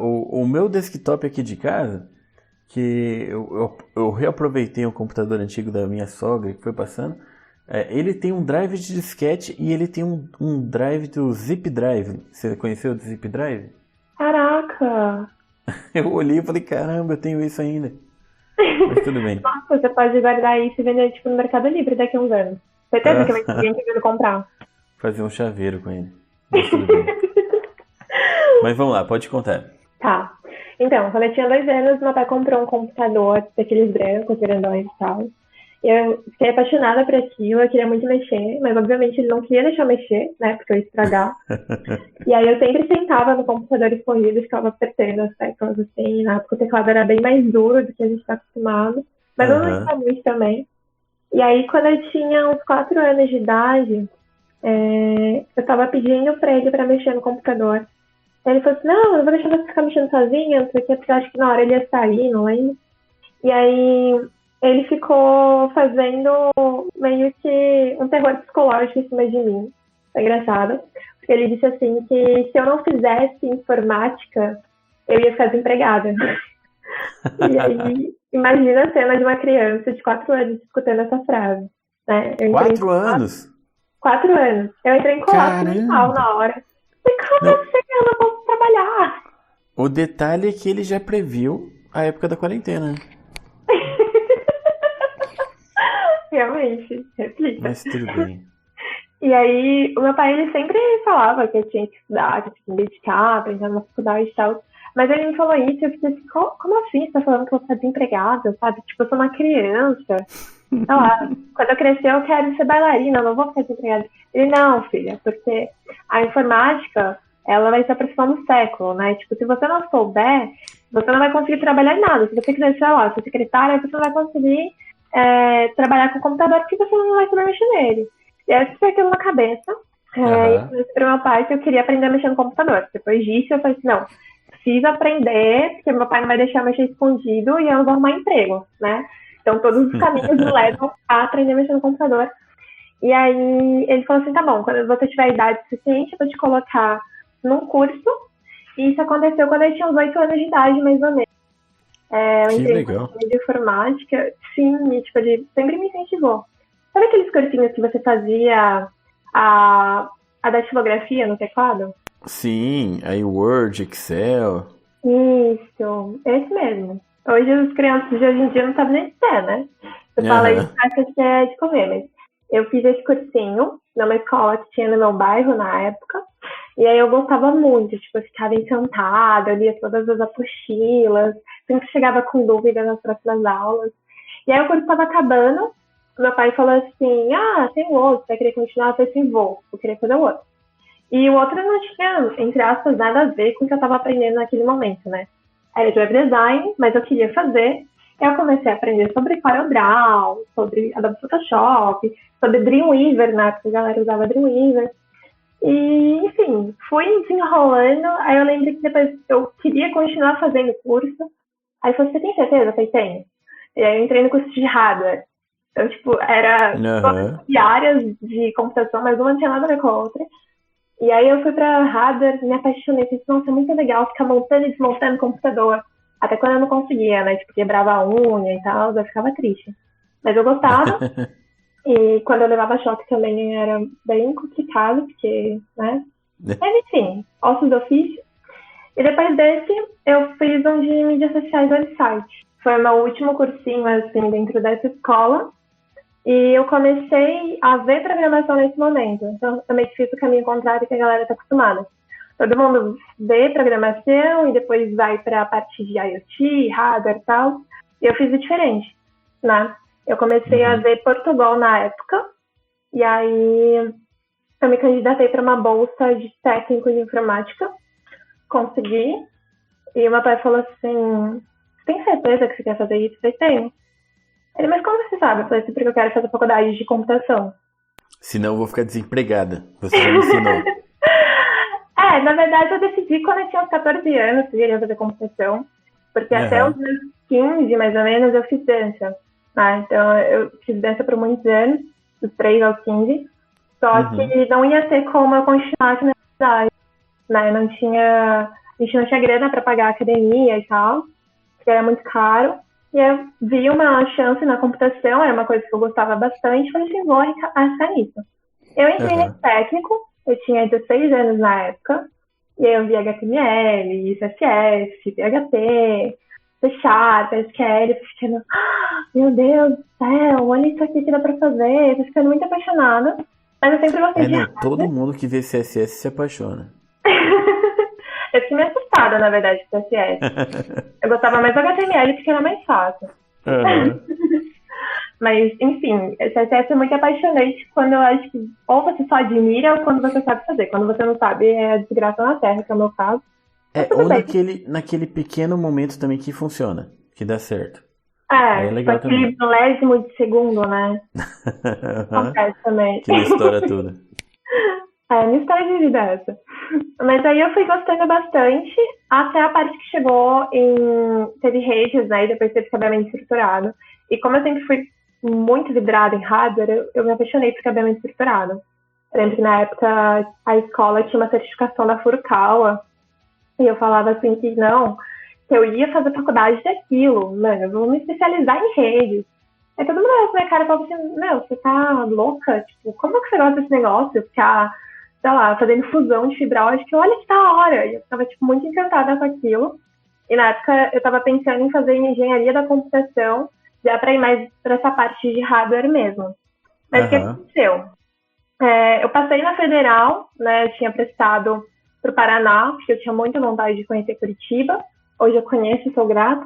O meu desktop aqui de casa, que eu reaproveitei um computador antigo da minha sogra que foi passando, ele tem um drive de disquete e ele tem um drive do Zip Drive. Você conheceu o Zip Drive? Caraca! Eu olhei e falei, caramba, eu tenho isso ainda. Mas tudo bem. Nossa, você pode guardar isso e vender tipo, no Mercado Livre daqui a uns anos. Certeza que vai ter alguém querendo comprar. Fazer um chaveiro com ele. Mas tudo bem. Mas vamos lá, pode contar. Tá. Então, quando eu tinha 2 anos, meu pai comprou um computador daqueles brancos, grandões e tal. Eu fiquei apaixonada por aquilo, eu queria muito mexer, mas obviamente ele não queria deixar eu mexer, né, porque eu ia estragar. E aí eu sempre sentava no computador escondido e ficava apertando as teclas assim, na época o teclado era bem mais duro do que a gente está acostumado, mas eu não gostava muito também. E aí quando eu tinha uns 4 anos de idade, eu tava pedindo pra ele pra mexer no computador. Aí ele falou assim, não, eu não vou deixar você ficar mexendo sozinha, não sei o que, porque eu acho que na hora ele ia sair, não lembro. E aí ele ficou fazendo meio que um terror psicológico em cima de mim. Foi engraçado. Porque ele disse assim que se eu não fizesse informática, eu ia ficar desempregada. E aí, imagina a cena de uma criança de 4 anos escutando essa frase. Né? 4 anos? 4 anos. Eu entrei em colapso mental na hora. E como assim? Eu não posso trabalhar. O detalhe é que ele já previu a época da quarentena, né? Realmente, replica. Mas tudo bem. E aí, o meu pai, ele sempre falava que eu tinha que estudar, que eu tinha que me dedicar pra entrar na faculdade e tal. Mas ele me falou isso e eu fiquei assim, como assim? Você tá falando que eu vou ficar desempregada, sabe? Tipo, eu sou uma criança. Sei lá, quando eu crescer eu quero ser bailarina, eu não vou ficar desempregada. Ele, não, filha, porque a informática, ela vai ser a profissão do século, né? Tipo, se você não souber, você não vai conseguir trabalhar em nada. Se você quiser, sei lá, ser secretária, você não vai conseguir trabalhar com computador porque você não vai saber mexer nele. E aí eu fiquei aquilo na cabeça. E eu disse pro meu pai que eu queria aprender a mexer no computador. Depois disso, eu falei assim, não, preciso aprender, porque meu pai não vai deixar eu mexer escondido e eu não vou arrumar emprego, né? Então, todos os caminhos me levam a aprender a mexer no computador. E aí, ele falou assim, tá bom, quando você tiver idade suficiente, eu vou te colocar num curso. E isso aconteceu quando eu tinha uns 8 anos de idade, mais ou menos. Eu entrei no curso de informática. Sim, e, tipo, ele sempre me incentivou. Sabe aqueles cursinhos que você fazia a datilografia no teclado? Sim, aí Word, Excel. Isso, esse mesmo. Hoje os crianças de hoje em dia não sabem nem o que é, né? Você fala isso, acha que é de comer, mas eu fiz esse cursinho numa escola que tinha no meu bairro na época, e aí eu gostava muito, tipo, eu ficava encantada, eu lia todas as apostilas, sempre chegava com dúvidas nas próximas aulas. E aí o curso estava acabando, meu pai falou assim, tem outro, você vai querer continuar? Eu falei assim, vou querer fazer o outro. E o outro não tinha, entre aspas, nada a ver com o que eu estava aprendendo naquele momento, né? Era de web design, mas eu queria fazer. Eu comecei a aprender sobre CorelDRAW, sobre Adobe Photoshop, sobre Dreamweaver, né? Porque a galera usava Dreamweaver. E, enfim, fui desenrolando. Aí eu lembro que depois eu queria continuar fazendo o curso. Aí eu falei, você tem certeza? Eu falei, tenho. E aí eu entrei no curso de hardware. Então, tipo, era todas as áreas de computação, mas uma não tinha nada a ver com a outra. E aí eu fui pra hardware, me apaixonei. Pensei, nossa, é muito legal ficar montando e desmontando o computador. Até quando eu não conseguia, né? Tipo, quebrava a unha e tal, eu ficava triste. Mas eu gostava. E quando eu levava choque também era bem complicado, porque, né? Mas enfim, ossos do ofício. E depois desse, eu fiz um de mídias sociais website. Foi o meu último cursinho, assim, dentro dessa escola. E eu comecei a ver programação nesse momento. Então, eu meio que fiz o caminho contrário que a galera está acostumada. Todo mundo vê programação e depois vai para a parte de IoT, hardware e tal. E eu fiz o diferente, né? Eu comecei a ver Portugal na época. E aí, eu me candidatei para uma bolsa de técnico de informática. Consegui. E o meu pai falou assim, tem certeza que você quer fazer isso? Eu falei, tenho. Ele, mas como você sabe? Eu falei assim, porque eu quero fazer faculdade de computação. Senão eu vou ficar desempregada. Você já me ensinou. Na verdade eu decidi quando eu tinha uns 14 anos que eu queria fazer computação. Porque até os meus 15, mais ou menos, eu fiz dança. Então eu fiz dança por muitos anos, dos 3 aos 15. Só que não ia ter como eu continuar aqui na cidade. Né? A gente não tinha grana para pagar a academia e tal, porque era muito caro. E eu vi uma chance na computação, era uma coisa que eu gostava bastante, falei assim, vou arriscar nisso. Eu entrei nesse técnico, eu tinha 16 anos na época, e aí eu vi HTML, CSS, PHP, C Sharp, SQL, eu fiquei, meu Deus do céu, olha isso aqui que dá pra fazer, eu tô ficando muito apaixonada, mas eu sempre gostei de hardware. Todo mundo que vê CSS se apaixona. Eu fiquei meio assustada, na verdade, com CSS. Eu gostava mais do HTML porque era mais fácil. Mas, enfim, CSS é muito apaixonante quando eu acho que ou você só admira ou quando você sabe fazer. Quando você não sabe, é desgraça na terra, que é o meu caso. Ou naquele pequeno momento também que funciona, que dá certo. É legal tipo aquele milésimo de segundo, né? Acontece também. Que não estoura tudo. Minha história de vida é essa. Mas aí eu fui gostando bastante, até a parte que chegou teve redes, né? E depois teve cabeamento estruturado. E como eu sempre fui muito vidrada em hardware, eu me apaixonei por cabeamento estruturado. Eu lembro que na época a escola tinha uma certificação da Furukawa. E eu falava assim que não, que eu ia fazer faculdade daquilo, mano, eu vou me especializar em redes. Aí todo mundo olhava pra minha cara e falava assim, meu, você tá louca? Tipo, como que você gosta desse negócio? Ficar, sei lá, fazendo fusão de fibra ótica, olha que da hora. E eu tava, tipo, muito encantada com aquilo. E na época eu tava pensando em fazer engenharia da computação, já pra ir mais pra essa parte de hardware mesmo. Mas o que aconteceu? Eu passei na Federal, né, eu tinha prestado pro Paraná, porque eu tinha muita vontade de conhecer Curitiba. Hoje eu conheço e sou grata.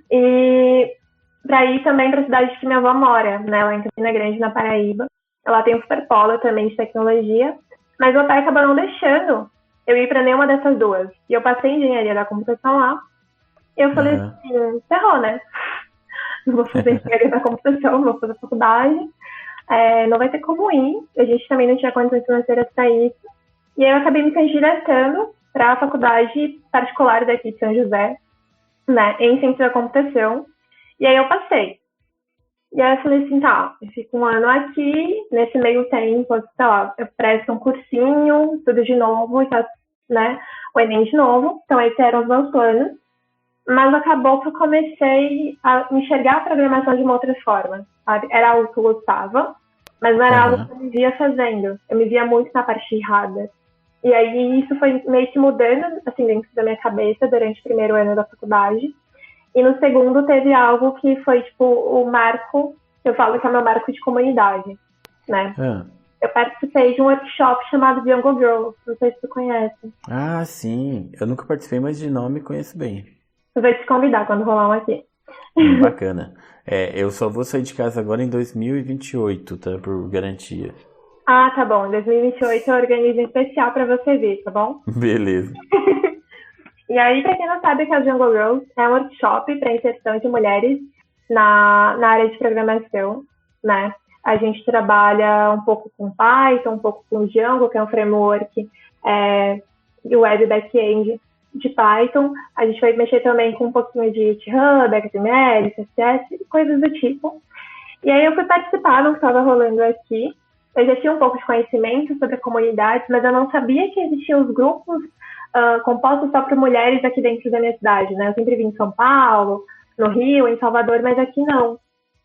E para ir também para a cidade que minha avó mora, né, lá em Campina Grande, na Paraíba. Ela tem um superpolo também de tecnologia, mas meu pai acabou não deixando eu ir para nenhuma dessas duas. E eu passei em engenharia da computação lá. E eu falei assim, ferrou, né? Não vou fazer engenharia da computação, não vou fazer faculdade. Não vai ter como ir. A gente também não tinha condições financeiras para isso. E aí eu acabei me candidatando para a faculdade particular daqui de São José, né, em ciência da computação. E aí eu passei. E aí eu falei assim, tá, eu fico um ano aqui, nesse meio tempo, sei lá, eu presto um cursinho, tudo de novo, e faço, né, o Enem de novo. Então esses eram os meus planos. Mas acabou que eu comecei a enxergar a programação de uma outra forma, sabe? Era algo que eu gostava, mas não era algo que eu me via fazendo. Eu me via muito na parte de hardware. E aí isso foi meio que mudando, assim, dentro da minha cabeça durante o primeiro ano da faculdade. E no segundo teve algo que foi, tipo, o marco, eu falo que é o meu marco de comunidade, né? Eu participei de um workshop chamado Young Girls, não sei se tu conhece. Ah, sim. Eu nunca participei, mas de nome conheço bem. Eu vou te convidar quando rolar um aqui. Bacana. Eu só vou sair de casa agora em 2028, tá? Por garantia. Ah, tá bom. Em 2028 eu organizo um especial pra você ver, tá bom? Beleza. E aí, pra quem não sabe, que a Jungle Girls é um workshop para inserção de mulheres na área de programação, né? A gente trabalha um pouco com Python, um pouco com Django, que é um framework de web back-end de Python. A gente vai mexer também com um pouquinho de GitHub, HTML, CSS, coisas do tipo. E aí eu fui participar do que estava rolando aqui. Eu já tinha um pouco de conhecimento sobre a comunidade, mas eu não sabia que existiam os grupos compostos só por mulheres aqui dentro da minha cidade, né? Eu sempre vim em São Paulo, no Rio, em Salvador, mas aqui não.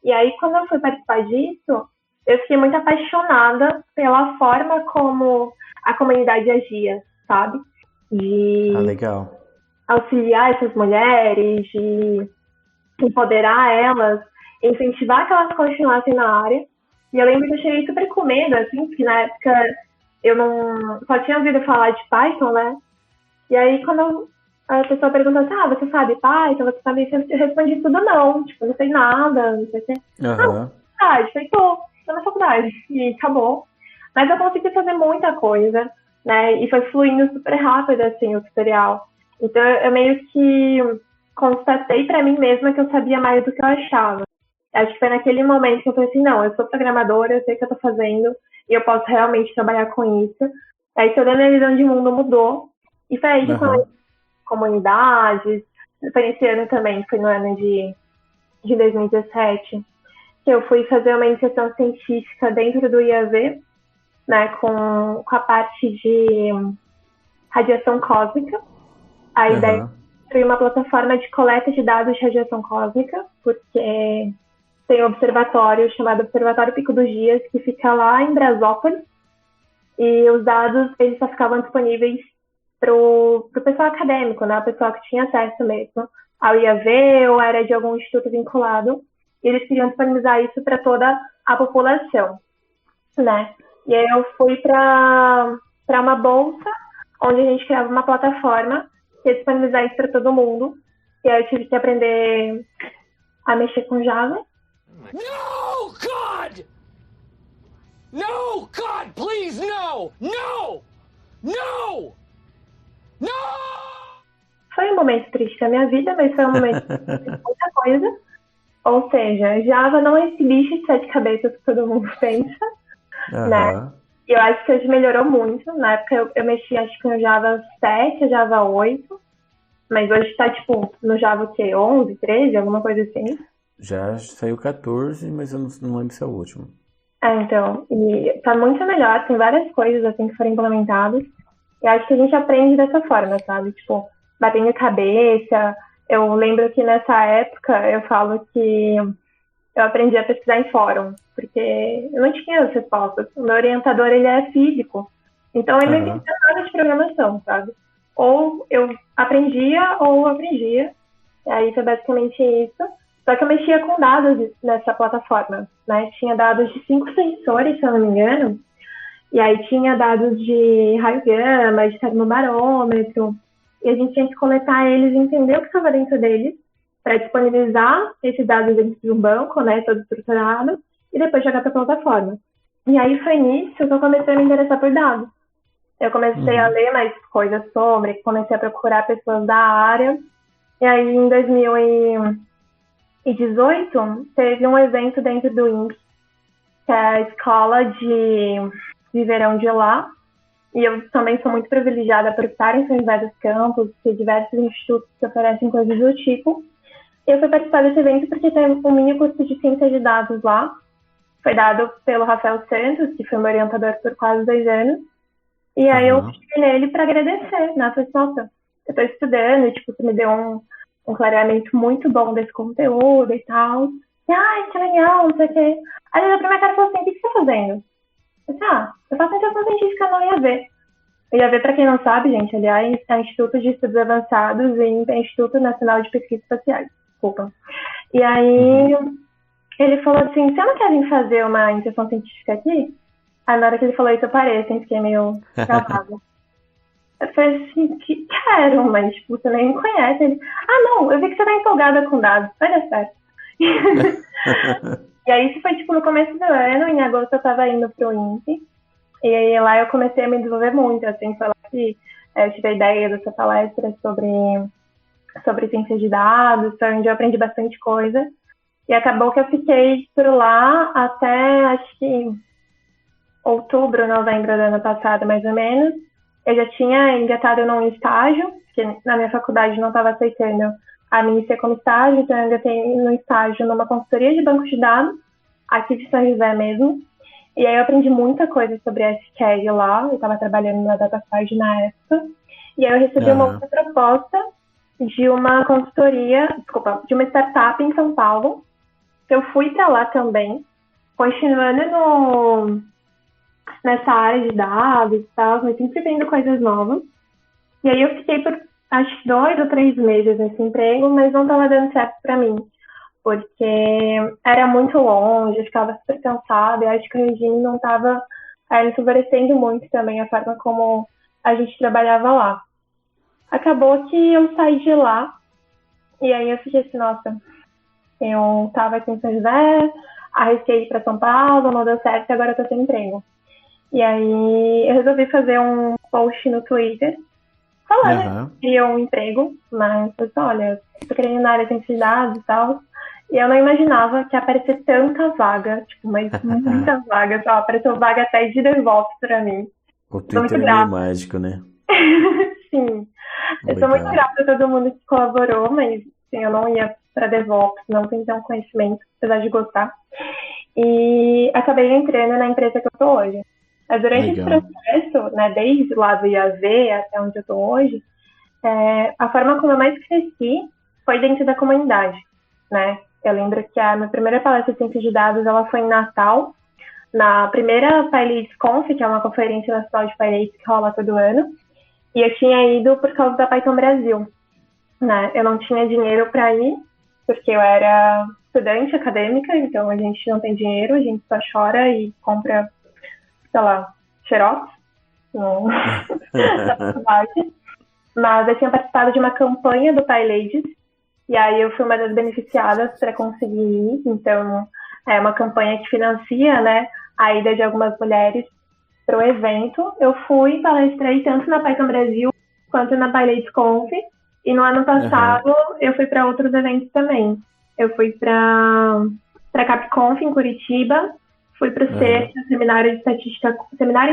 E aí, quando eu fui participar disso, eu fiquei muito apaixonada pela forma como a comunidade agia, sabe? De legal. auxiliar essas mulheres, de empoderar elas, incentivar que elas continuassem na área. E eu lembro que eu cheguei super com medo, assim, porque na época eu não só tinha ouvido falar de Python, né? E aí, quando a pessoa perguntou assim, você sabe Python, você sabe isso? Eu respondi tudo não, tipo, não sei nada, não sei o que. Não, tô na faculdade, e acabou. Mas eu consegui fazer muita coisa, né? E foi fluindo super rápido, assim, o tutorial. Então, eu meio que constatei pra mim mesma que eu sabia mais do que eu achava. Acho que foi naquele momento que eu falei assim, não, eu sou programadora, eu sei o que eu tô fazendo, e eu posso realmente trabalhar com isso. Aí toda a minha visão de mundo mudou. E foi aí que eu conheci comunidades. Foi nesse ano também, foi no ano de 2017, que eu fui fazer uma iniciação científica dentro do IAV, né, com a parte de radiação cósmica. A ideia foi uma plataforma de coleta de dados de radiação cósmica, porque tem um observatório chamado Observatório Pico dos Dias, que fica lá em Brasópolis, e os dados eles só ficavam disponíveis para o pessoal acadêmico, né, o pessoal que tinha acesso mesmo ao IAV ou era de algum instituto vinculado, e eles queriam disponibilizar isso para toda a população, né. E aí eu fui para uma bolsa, onde a gente criava uma plataforma que ia disponibilizar isso para todo mundo, e aí eu tive que aprender a mexer com Java. No, God! No, God, please, no! No! No! No! Foi um momento triste da minha vida, mas foi um momento de muita coisa. Ou seja, Java não é esse bicho de 7 cabeças que todo mundo pensa, né? E eu acho que hoje melhorou muito. Na época eu mexi, acho que no Java 7, Java 8, mas hoje tá, tipo, no Java o quê? 11, 13, alguma coisa assim. Já saiu 14, mas eu não lembro se é o último. Então, e tá muito melhor, tem várias coisas assim que foram implementadas. E acho que a gente aprende dessa forma, sabe? Tipo, batendo cabeça. Eu lembro que nessa época eu falo que eu aprendi a pesquisar em fórum, porque eu não tinha as respostas. O meu orientador, ele é físico, então ele não entendia nada de programação, sabe? Ou eu aprendia, ou eu aprendia. E aí foi basicamente isso. Só que eu mexia com dados nessa plataforma, né? Tinha dados de 5 sensores, se eu não me engano. E aí tinha dados de raio-gama, de termobarômetro. E a gente tinha que coletar eles e entender o que estava dentro deles para disponibilizar esses dados dentro de um banco, né? Todo estruturado. E depois jogar para a plataforma. E aí foi nisso que eu comecei a me interessar por dados. Eu comecei a ler mais coisas sobre, comecei a procurar pessoas da área. E aí em 2018, teve um evento dentro do INPE, que é a escola de verão de lá. E eu também sou muito privilegiada por estar em São José dos Campos, ter diversos institutos que oferecem coisas do tipo. E eu fui participar desse evento porque teve um mini curso de ciência de dados lá. Foi dado pelo Rafael Santos, que foi meu orientador por quase 2 anos. E aí eu fui nele para agradecer, né? Falei, nossa, eu estou estudando, e tipo, você me deu um clareamento muito bom desse conteúdo e tal. E, que legal, não sei o quê. Aí ele olhou pra minha cara e falou assim, o que você tá fazendo? Eu disse, eu faço iniciação científica no IAV. O IAV, pra quem não sabe, gente, aliás, é Instituto de Estudos Avançados e é Instituto Nacional de Pesquisas Espaciais. Desculpa. E aí ele falou assim, você não quer vir fazer uma iniciação científica aqui? Aí na hora que ele falou isso, eu parei, assim, fiquei meio travada. Eu falei assim, que quero, mas tipo, você nem me conhece. Ele, não, eu vi que você tá empolgada com dados, vai dar certo. E aí isso foi tipo no começo do ano, em agosto eu tava indo pro INPE, e aí lá eu comecei a me desenvolver muito, assim, foi lá que eu tive a ideia dessa palestra sobre ciência de dados, onde eu aprendi bastante coisa, e acabou que eu fiquei por lá até, acho que outubro, novembro do ano passado, mais ou menos. Eu já tinha engatado num estágio, que na minha faculdade não estava aceitando a me iniciar como estágio, então eu engatei no estágio numa consultoria de banco de dados, aqui de São José mesmo. E aí eu aprendi muita coisa sobre SQL lá, eu estava trabalhando na DataStage na época. E aí eu recebi uma outra proposta de uma consultoria, de uma startup em São Paulo. Eu fui para lá também, continuando nessa área de dados e tal, mas sempre vendo coisas novas. E aí eu fiquei por, acho que 2 ou 3 meses nesse emprego, mas não estava dando certo para mim, porque era muito longe, eu ficava super cansada, eu acho que o regime não estava me favorecendo muito também a forma como a gente trabalhava lá. Acabou que eu saí de lá, e aí eu fiquei assim, nossa, eu estava aqui em São José, arrisquei ir para São Paulo, não deu certo, e agora eu tô sem emprego. E aí eu resolvi fazer um post no Twitter falando que queria um emprego, mas eu disse, olha, tô querendo ir na área de ciência de dados e tal. E eu não imaginava que ia aparecer tanta vaga, tipo, mas muita vaga, só apareceu vaga até de DevOps pra mim. O Twitter é meio mágico, né? Sim. Eu sou muito grata a todo mundo que colaborou, mas assim, eu não ia pra DevOps, não tenho tanto conhecimento, apesar de gostar. E acabei entrando na empresa que eu tô hoje. Mas durante esse processo, né, desde lá do IAZ até onde eu tô hoje, a forma como eu mais cresci foi dentro da comunidade, né? Eu lembro que a minha primeira palestra de ciência de dados, ela foi em Natal, na primeira PyLeads Conf, que é uma conferência nacional de PyLeads que rola todo ano, e eu tinha ido por causa da Python Brasil, né? Eu não tinha dinheiro para ir, porque eu era estudante acadêmica, então a gente não tem dinheiro, a gente só chora e compra, sei lá, xerox na faculdade. Mas eu tinha participado de uma campanha do PyLadies, e aí eu fui uma das beneficiadas para conseguir ir. Então, é uma campanha que financia, né, a ida de algumas mulheres para o evento. Eu fui, palestrei tanto na Python Brasil quanto na PyLadies Conf, e no ano passado eu fui para outros eventos também. Eu fui para CapConf em Curitiba, fui para o Seminário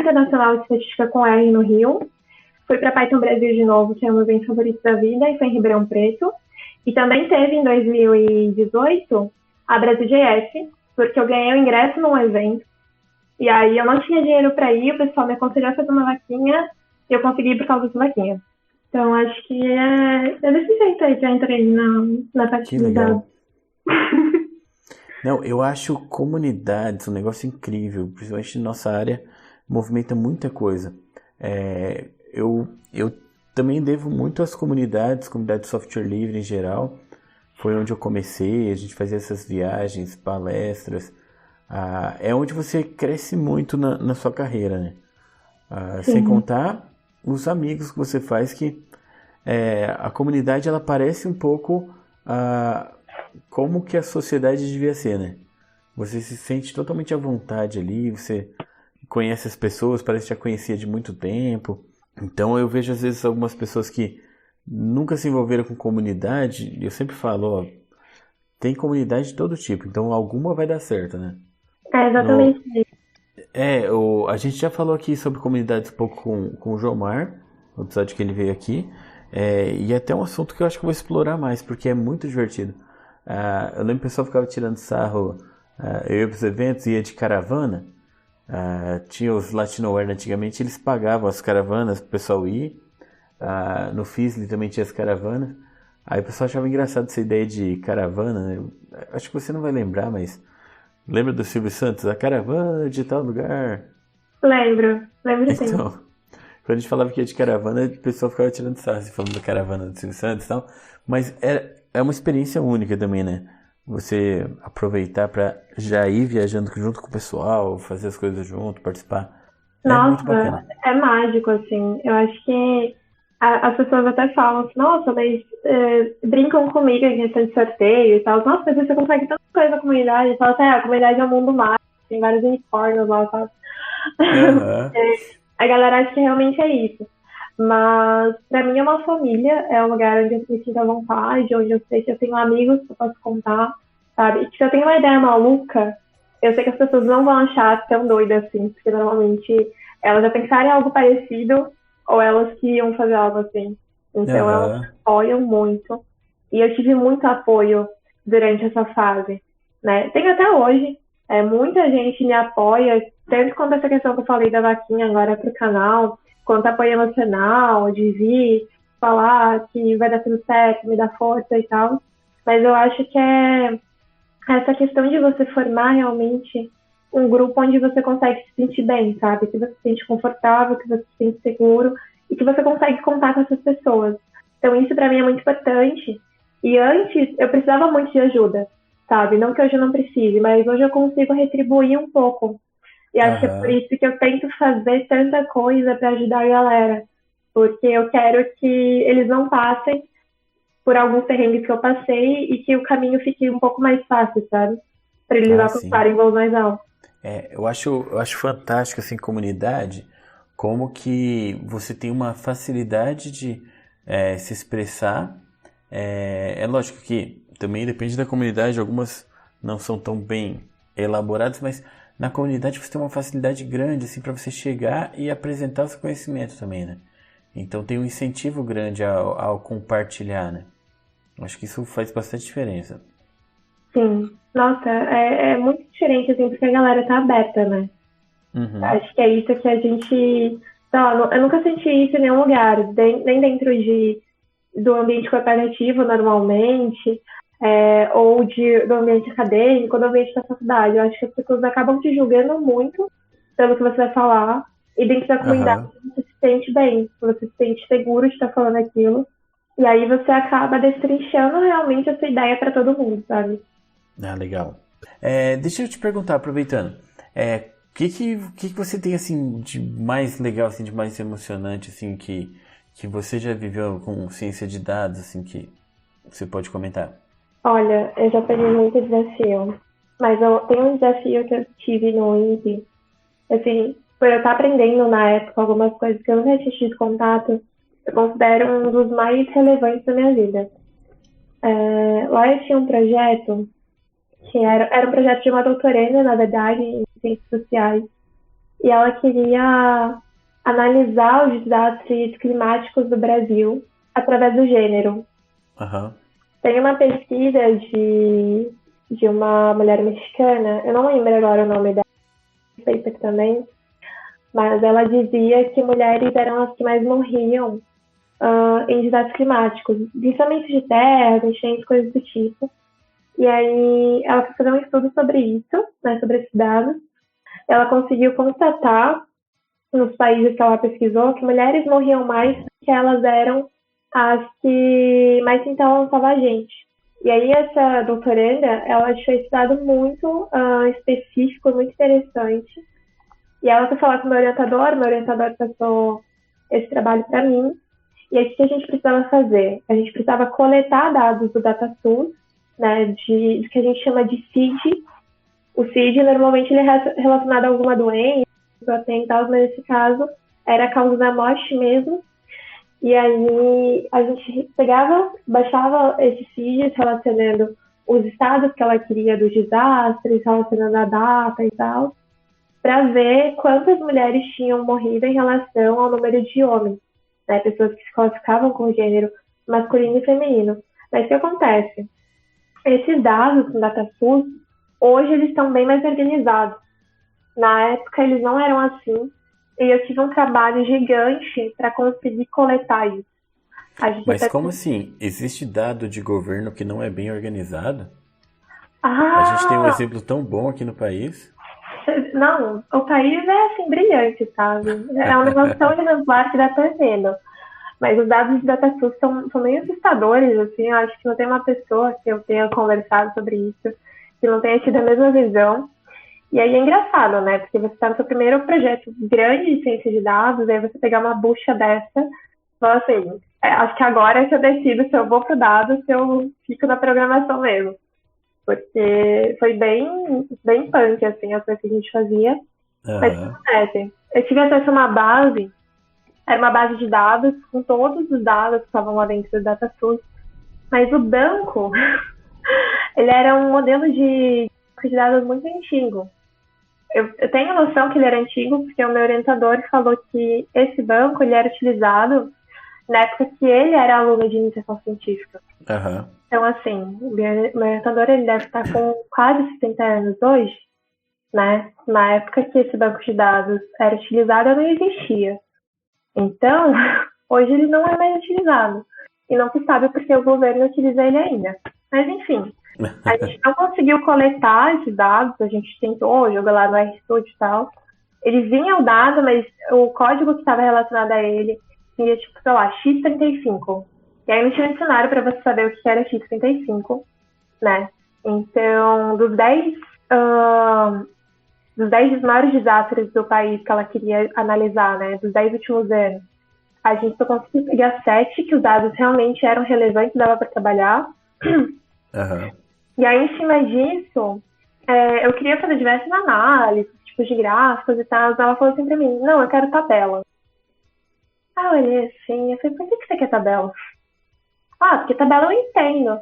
Internacional de Estatística com R no Rio, fui para Python Brasil de novo, que é o meu evento favorito da vida, e foi em Ribeirão Preto. E também teve em 2018 a Brasil.js, porque eu ganhei o ingresso num evento, e aí eu não tinha dinheiro para ir, o pessoal me aconselhou a fazer uma vaquinha, e eu consegui ir por causa dessa vaquinha. Então acho que é desse jeito aí que eu entrei na parte de dados. Não, eu acho comunidades um negócio incrível, principalmente na nossa área, movimenta muita coisa. Eu também devo muito às comunidades de software livre em geral. Foi onde eu comecei, a gente fazia essas viagens, palestras. É onde você cresce muito na sua carreira, né? Sem contar os amigos que você faz, que a comunidade ela parece um pouco como que a sociedade devia ser, né? Você se sente totalmente à vontade ali, você conhece as pessoas, parece que já conhecia de muito tempo. Então eu vejo às vezes algumas pessoas que nunca se envolveram com comunidade, e eu sempre falo, tem comunidade de todo tipo, então alguma vai dar certo, né? Exatamente isso. A gente já falou aqui sobre comunidades um pouco com o Jomar, no episódio que ele veio aqui, e é até um assunto que eu acho que eu vou explorar mais, porque é muito divertido. Eu lembro que o pessoal ficava tirando sarro, eu ia para os eventos, ia de caravana. Tinha os Latinoware antigamente, eles pagavam as caravanas para o pessoal ir. No Fizzly também tinha as caravanas. Aí o pessoal achava engraçado essa ideia de caravana, né? Acho que você não vai lembrar, mas lembra do Silvio Santos? A caravana de tal lugar. Lembro sim. Então, quando a gente falava que ia de caravana, o pessoal ficava tirando sarro, falando da caravana do Silvio Santos e tal. Mas é uma experiência única também, né? Você aproveitar para já ir viajando junto com o pessoal, fazer as coisas junto, participar. É muito Nossa, bacana. é mágico, assim. Eu acho que as pessoas até falam assim, nossa, mas brincam comigo em questão de sorteio e tal. Nossa, mas você consegue tanta coisa na comunidade. Eu falo assim, a comunidade é um mundo mágico, tem vários unicórnios lá, sabe? Aham. A galera acha que realmente é isso. Mas pra mim é uma família, é um lugar onde eu me sinto à vontade, onde eu sei que eu tenho amigos que eu posso contar, sabe? E que se eu tenho uma ideia maluca, eu sei que as pessoas não vão achar tão doida assim, porque normalmente elas já pensaram em algo parecido ou elas que iam fazer algo assim. Então elas Aham. apoiam muito. E eu tive muito apoio durante essa fase, né? Tenho até hoje. Muita gente me apoia, tanto quanto essa questão que eu falei da vaquinha agora pro canal, quanto apoio emocional, de vir falar que vai dar tudo certo, me dar força e tal. Mas eu acho que é essa questão de você formar realmente um grupo onde você consegue se sentir bem, sabe? Que você se sente confortável, que você se sente seguro e que você consegue contar com essas pessoas. Então isso pra mim é muito importante. E antes eu precisava muito de ajuda, sabe? Não que hoje eu não precise, mas hoje eu consigo retribuir um pouco. E acho que é por Aham. isso que eu tento fazer tanta coisa pra ajudar a galera. Porque eu quero que eles não passem por alguns perrengues que eu passei e que o caminho fique um pouco mais fácil, sabe? Pra eles Ah, sim. alcançarem voos mais altos. Eu acho fantástico, assim, comunidade, como que você tem uma facilidade de se expressar. É lógico que também depende da comunidade, algumas não são tão bem elaboradas, mas na comunidade você tem uma facilidade grande, assim, para você chegar e apresentar o seu conhecimento também, né? Então tem um incentivo grande ao compartilhar, né? Acho que isso faz bastante diferença. Sim. Nossa, é muito diferente, assim, porque a galera tá aberta, né? Uhum. Acho que é isso que a gente. Sei lá, eu nunca senti isso em nenhum lugar, nem dentro do ambiente corporativo, normalmente, ou do ambiente acadêmico, ou do ambiente da faculdade. Eu acho que as pessoas acabam te julgando muito pelo que você vai falar, e dentro da comunidade Aham. você se sente bem, você se sente seguro de estar falando aquilo, e aí você acaba destrinchando realmente essa ideia para todo mundo, sabe? Ah, legal. Deixa eu te perguntar, aproveitando, o que que você tem assim de mais legal, assim, de mais emocionante, assim, que você já viveu com ciência de dados, assim, que você pode comentar? Olha, eu já peguei muito desafio, mas tem um desafio que eu tive no INPE, assim, por eu estar aprendendo na época algumas coisas que eu nunca tinha tido contato, eu considero um dos mais relevantes da minha vida. Lá eu tinha um projeto que era um projeto de uma doutoranda, na verdade, em ciências sociais, e ela queria analisar os desastres climáticos do Brasil através do gênero. Aham. Tem uma pesquisa de uma mulher mexicana, eu não lembro agora o nome dela, paper também, mas ela dizia que mulheres eram as que mais morriam em desastres climáticos, principalmente de terra, enchentes, coisas do tipo. E aí ela foi fazer um estudo sobre isso, né, sobre esses dados. Ela conseguiu constatar, nos países que ela pesquisou, que mulheres morriam mais porque elas eram as que mais tentavam salvar a gente. E aí essa doutoranda, ela achou esse dado muito específico, muito interessante. E ela foi falar com o meu orientador passou esse trabalho para mim. E aí o que a gente precisava fazer? A gente precisava coletar dados do DataSUS, né, do que a gente chama de CID. O CID normalmente ele é relacionado a alguma doença, e tal, mas nesse caso era a causa da morte mesmo. E aí a gente baixava esses CIDs relacionando os estados que ela queria dos desastres, relacionando a data e tal, para ver quantas mulheres tinham morrido em relação ao número de homens, né, pessoas que se classificavam com gênero masculino e feminino. Mas o que acontece? Esses dados do DataSUS, hoje eles estão bem mais organizados. Na época eles não eram assim, e eu tive um trabalho gigante para conseguir coletar isso. A gente Mas até... como assim? Existe dado de governo que não é bem organizado? A gente tem um Ah, exemplo tão bom aqui no país. não, o país é assim, brilhante, sabe? É um negócio tão exemplar que dá até medo. Mas os dados do DataSUS são meio assustadores, assim, eu acho que não tem uma pessoa que eu tenha conversado sobre isso, que não tenha tido a mesma visão. E aí é engraçado, né? Porque você está no seu primeiro projeto grande de ciência de dados, aí você pegar uma bucha dessa, fala assim, acho que agora é que eu decido se eu vou pro dado, se eu fico na programação mesmo. Porque foi bem punk, assim, as coisas que a gente fazia. Mas o que acontece? Eu tive acesso a uma base, era uma base de dados, com todos os dados que estavam lá dentro do DataSource. Mas o banco, ele era um modelo de dados muito antigo. Eu tenho noção que ele era antigo, porque o meu orientador falou que esse banco ele era utilizado na época que ele era aluno de iniciação científica. Então, assim, o meu orientador ele deve estar com quase 60 anos hoje, né? Na época que esse banco de dados era utilizado, não existia. Então, hoje ele não é mais utilizado. E não se sabe porque o governo utiliza ele ainda. Mas, enfim, a gente não conseguiu coletar esses dados, a gente tentou jogar lá no RStudio e tal. Ele vinha o dado, mas o código que estava relacionado a ele tinha, tipo, sei lá, x35. E aí não tinha um dicionário para você saber o que era x35, né? Então, dos 10 maiores desastres do país que ela queria analisar, né? Dos 10 últimos anos, a gente só conseguiu pegar 7 que os dados realmente eram relevantes, dava para trabalhar. E aí, em cima disso, eu queria fazer diversas análises, tipos de gráficos e tal. Ela falou assim pra mim, não, eu quero tabela. Aí eu olhei assim, eu falei, por que você quer tabela? Ah, porque tabela eu entendo.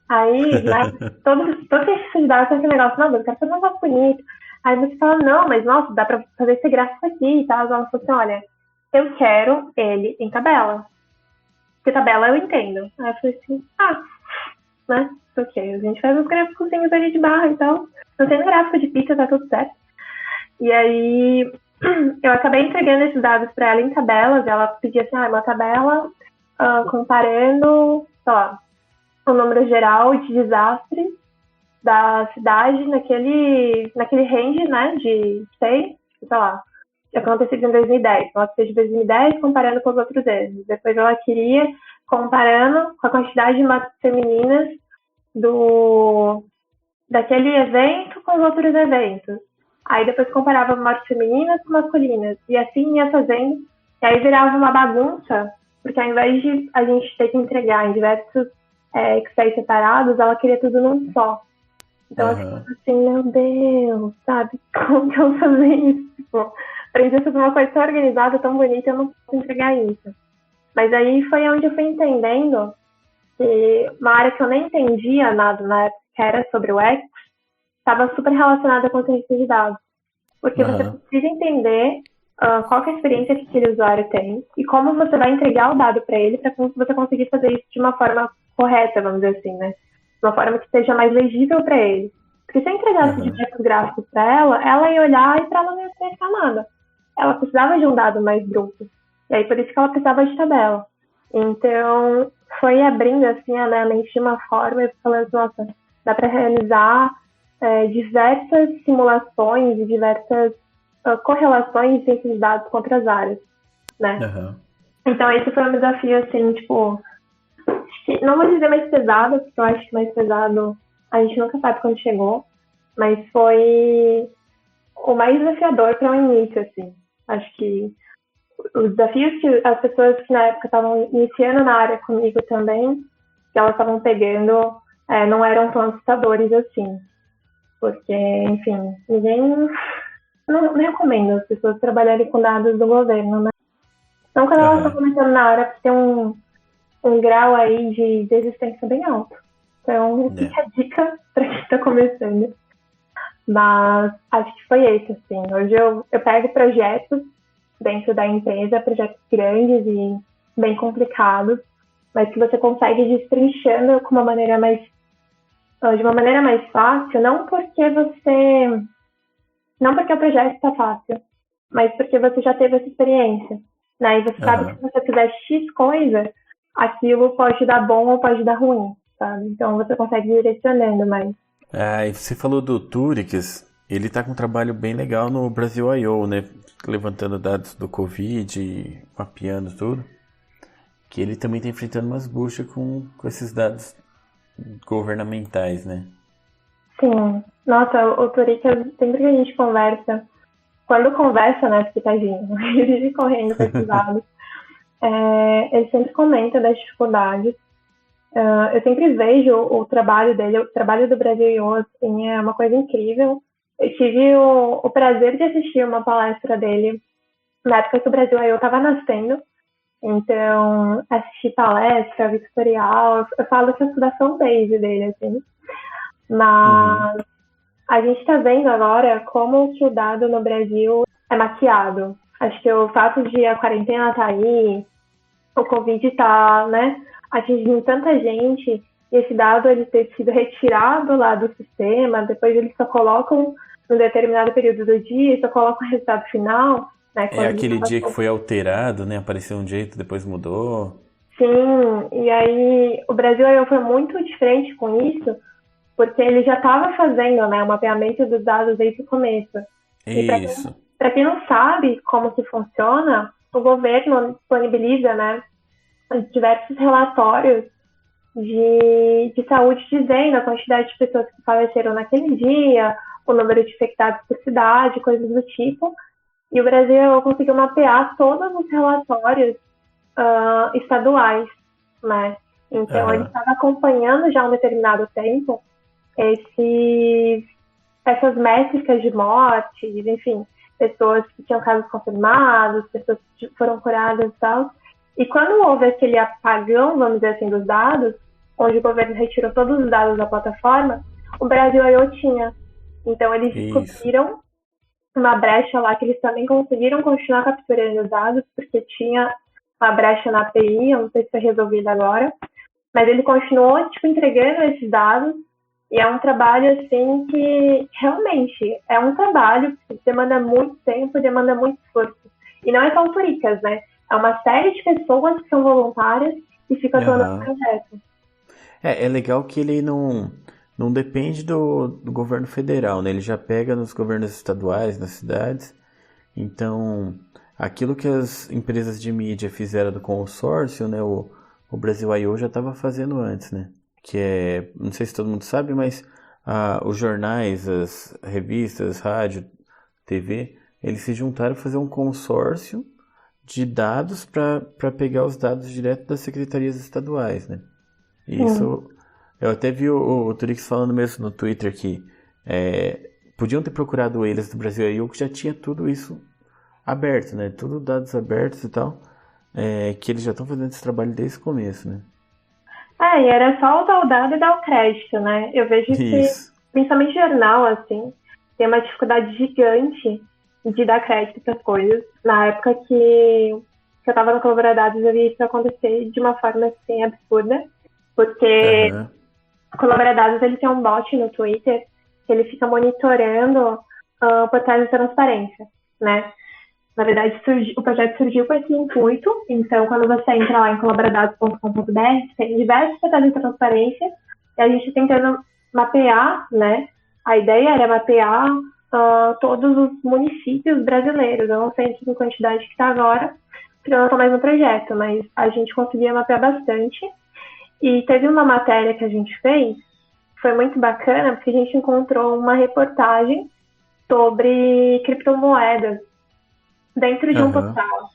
Aí, né, todo esse dados tem esse negócio, não, eu quero fazer um negócio bonito. Aí você fala, não, mas nossa, dá pra fazer esse gráfico aqui e tal. Ela falou assim, olha, eu quero ele em tabela. Porque tabela eu entendo. Aí eu falei assim, né? Ok, a gente faz uns gráficos ali de barra e tal. Não tem gráfico de pizza, tá tudo certo. E aí, eu acabei entregando esses dados para ela em tabelas. Ela pedia assim, uma tabela comparando, sei lá, o número geral de desastres da cidade naquele range, né, de, sei lá, que aconteceu em 2010. Ela fez de 2010 comparando com os outros anos. Depois ela queria comparando com a quantidade de mortes femininas daquele evento com os outros eventos. Aí depois comparava mortes femininas com masculinas. E assim ia fazendo. E aí virava uma bagunça, porque ao invés de a gente ter que entregar em diversos Excel separados, ela queria tudo num só. Então, assim, meu Deus, sabe? Como que eu vou fazer isso? Tipo, aprendi a fazer uma coisa tão organizada, tão bonita, eu não posso entregar isso. Mas aí foi onde eu fui entendendo que uma área que eu nem entendia nada na época, que era sobre o X, estava super relacionada com a ciência de dados. Porque você precisa entender qual que é a experiência que aquele usuário tem e como você vai entregar o dado para ele para você conseguir fazer isso de uma forma correta, vamos dizer assim, né? De uma forma que seja mais legível para ele. Porque se eu entregasse diversos gráficos para ela ia olhar e para ela não ia explicar nada. Ela precisava de um dado mais bruto. E aí por isso que ela precisava de tabela. Então, foi abrindo assim a minha mente de uma forma e falando, nossa, dá para realizar diversas simulações e diversas correlações de ciência de dados com outras áreas, né? Então, esse foi um desafio, assim, tipo, não vou dizer mais pesado, porque eu acho que mais pesado a gente nunca sabe quando chegou, mas foi o mais desafiador para o início, assim. Acho que os desafios que as pessoas que na época estavam iniciando na área comigo também, que elas estavam pegando, não eram tão assustadores assim. Porque, enfim, não recomendo as pessoas trabalharem com dados do governo, né? Não quando elas estão começando na área, porque tem um grau aí de desistência bem alto. Então, fica a dica para quem está começando. Mas acho que foi esse, assim. Hoje eu pego projetos dentro da empresa, projetos grandes e bem complicados, mas que você consegue ir destrinchando de uma maneira mais fácil, não porque o projeto está fácil, mas porque você já teve essa experiência, né? E você sabe que se você fizer X coisa, aquilo pode dar bom ou pode dar ruim, sabe? Então você consegue ir direcionando mais. E você falou do Turix, ele tá com um trabalho bem legal no Brasil I.O., né? Levantando dados do Covid, mapeando tudo. Que ele também tá enfrentando umas buchas com esses dados governamentais, né? Sim. Nossa, o Turicas, sempre que a gente conversa, quando conversa, né, porque tadinho, ele vive correndo com esses dados, ele sempre comenta das dificuldades. Eu sempre vejo o trabalho dele, o trabalho do Brasil I.O., assim, é uma coisa incrível. Eu tive o prazer de assistir uma palestra dele na época que o Brasil I.O. estava nascendo. Então, assisti palestra, vi tutorial, eu falo que eu sou da fanbase dele, assim. Mas a gente está vendo agora como que o dado no Brasil é maquiado. Acho que o fato de a quarentena tá aí, o Covid tá, né, atingindo tanta gente, e esse dado ele ter sido retirado lá do sistema, depois eles só colocam num determinado período do dia e só colocam o resultado final. Né, aquele dia que foi alterado, né? Apareceu um jeito, depois mudou. Sim, e aí o Brasil foi muito diferente com isso, porque ele já estava fazendo, né, o mapeamento dos dados desde o começo. Isso. Para quem não sabe como que funciona, o governo disponibiliza, né, diversos relatórios de saúde dizendo a quantidade de pessoas que faleceram naquele dia, o número de infectados por cidade, coisas do tipo. E o Brasil conseguiu mapear todos os relatórios estaduais, né? Então, ele estava acompanhando já há um determinado tempo essas métricas de mortes, enfim, pessoas que tinham casos confirmados, pessoas que foram curadas e tal. E quando houve aquele apagão, vamos dizer assim, dos dados, onde o governo retirou todos os dados da plataforma, o Brasil I.O. tinha. Então, eles descobriram uma brecha lá que eles também conseguiram continuar capturando os dados, porque tinha uma brecha na API, eu não sei se foi resolvida agora, mas ele continuou, entregando esses dados, e é um trabalho, assim, que realmente é um trabalho que demanda muito tempo, demanda muito esforço. E não é só o Turicas, né? É uma série de pessoas que são voluntárias e ficam atuando no projeto. É legal que ele não depende do governo federal, né? Ele já pega nos governos estaduais, nas cidades. Então, aquilo que as empresas de mídia fizeram do consórcio, né? O Brasil I.O. já estava fazendo antes, né? Que é, não sei se todo mundo sabe, mas os jornais, as revistas, rádio, TV, eles se juntaram para fazer um consórcio de dados para pegar os dados direto das secretarias estaduais, né? E isso... Eu até vi o Turix falando mesmo no Twitter que podiam ter procurado eles do Brasil I.O. que já tinha tudo isso aberto, né? Tudo dados abertos e tal, que eles já estão fazendo esse trabalho desde o começo, né? E era só usar o dado e dar o crédito, né? Eu vejo que, principalmente jornal, assim, tem uma dificuldade gigante de dar crédito para as coisas. Na época que eu estava no Colaboradados, eu vi isso acontecer de uma forma, assim, absurda, porque... O Colaboradados, ele tem um bot no Twitter que ele fica monitorando por trás da transparência, né? Na verdade, o projeto surgiu com esse intuito. Então, quando você entra lá em colaboradados.com.br, tem diversos portais de transparência e a gente tentando mapear, né? A ideia era mapear todos os municípios brasileiros. Eu não sei em quantidade que está agora, porque eu não estou mais no projeto, mas a gente conseguia mapear bastante. E teve uma matéria que a gente fez, que foi muito bacana, porque a gente encontrou uma reportagem sobre criptomoedas dentro de um portal,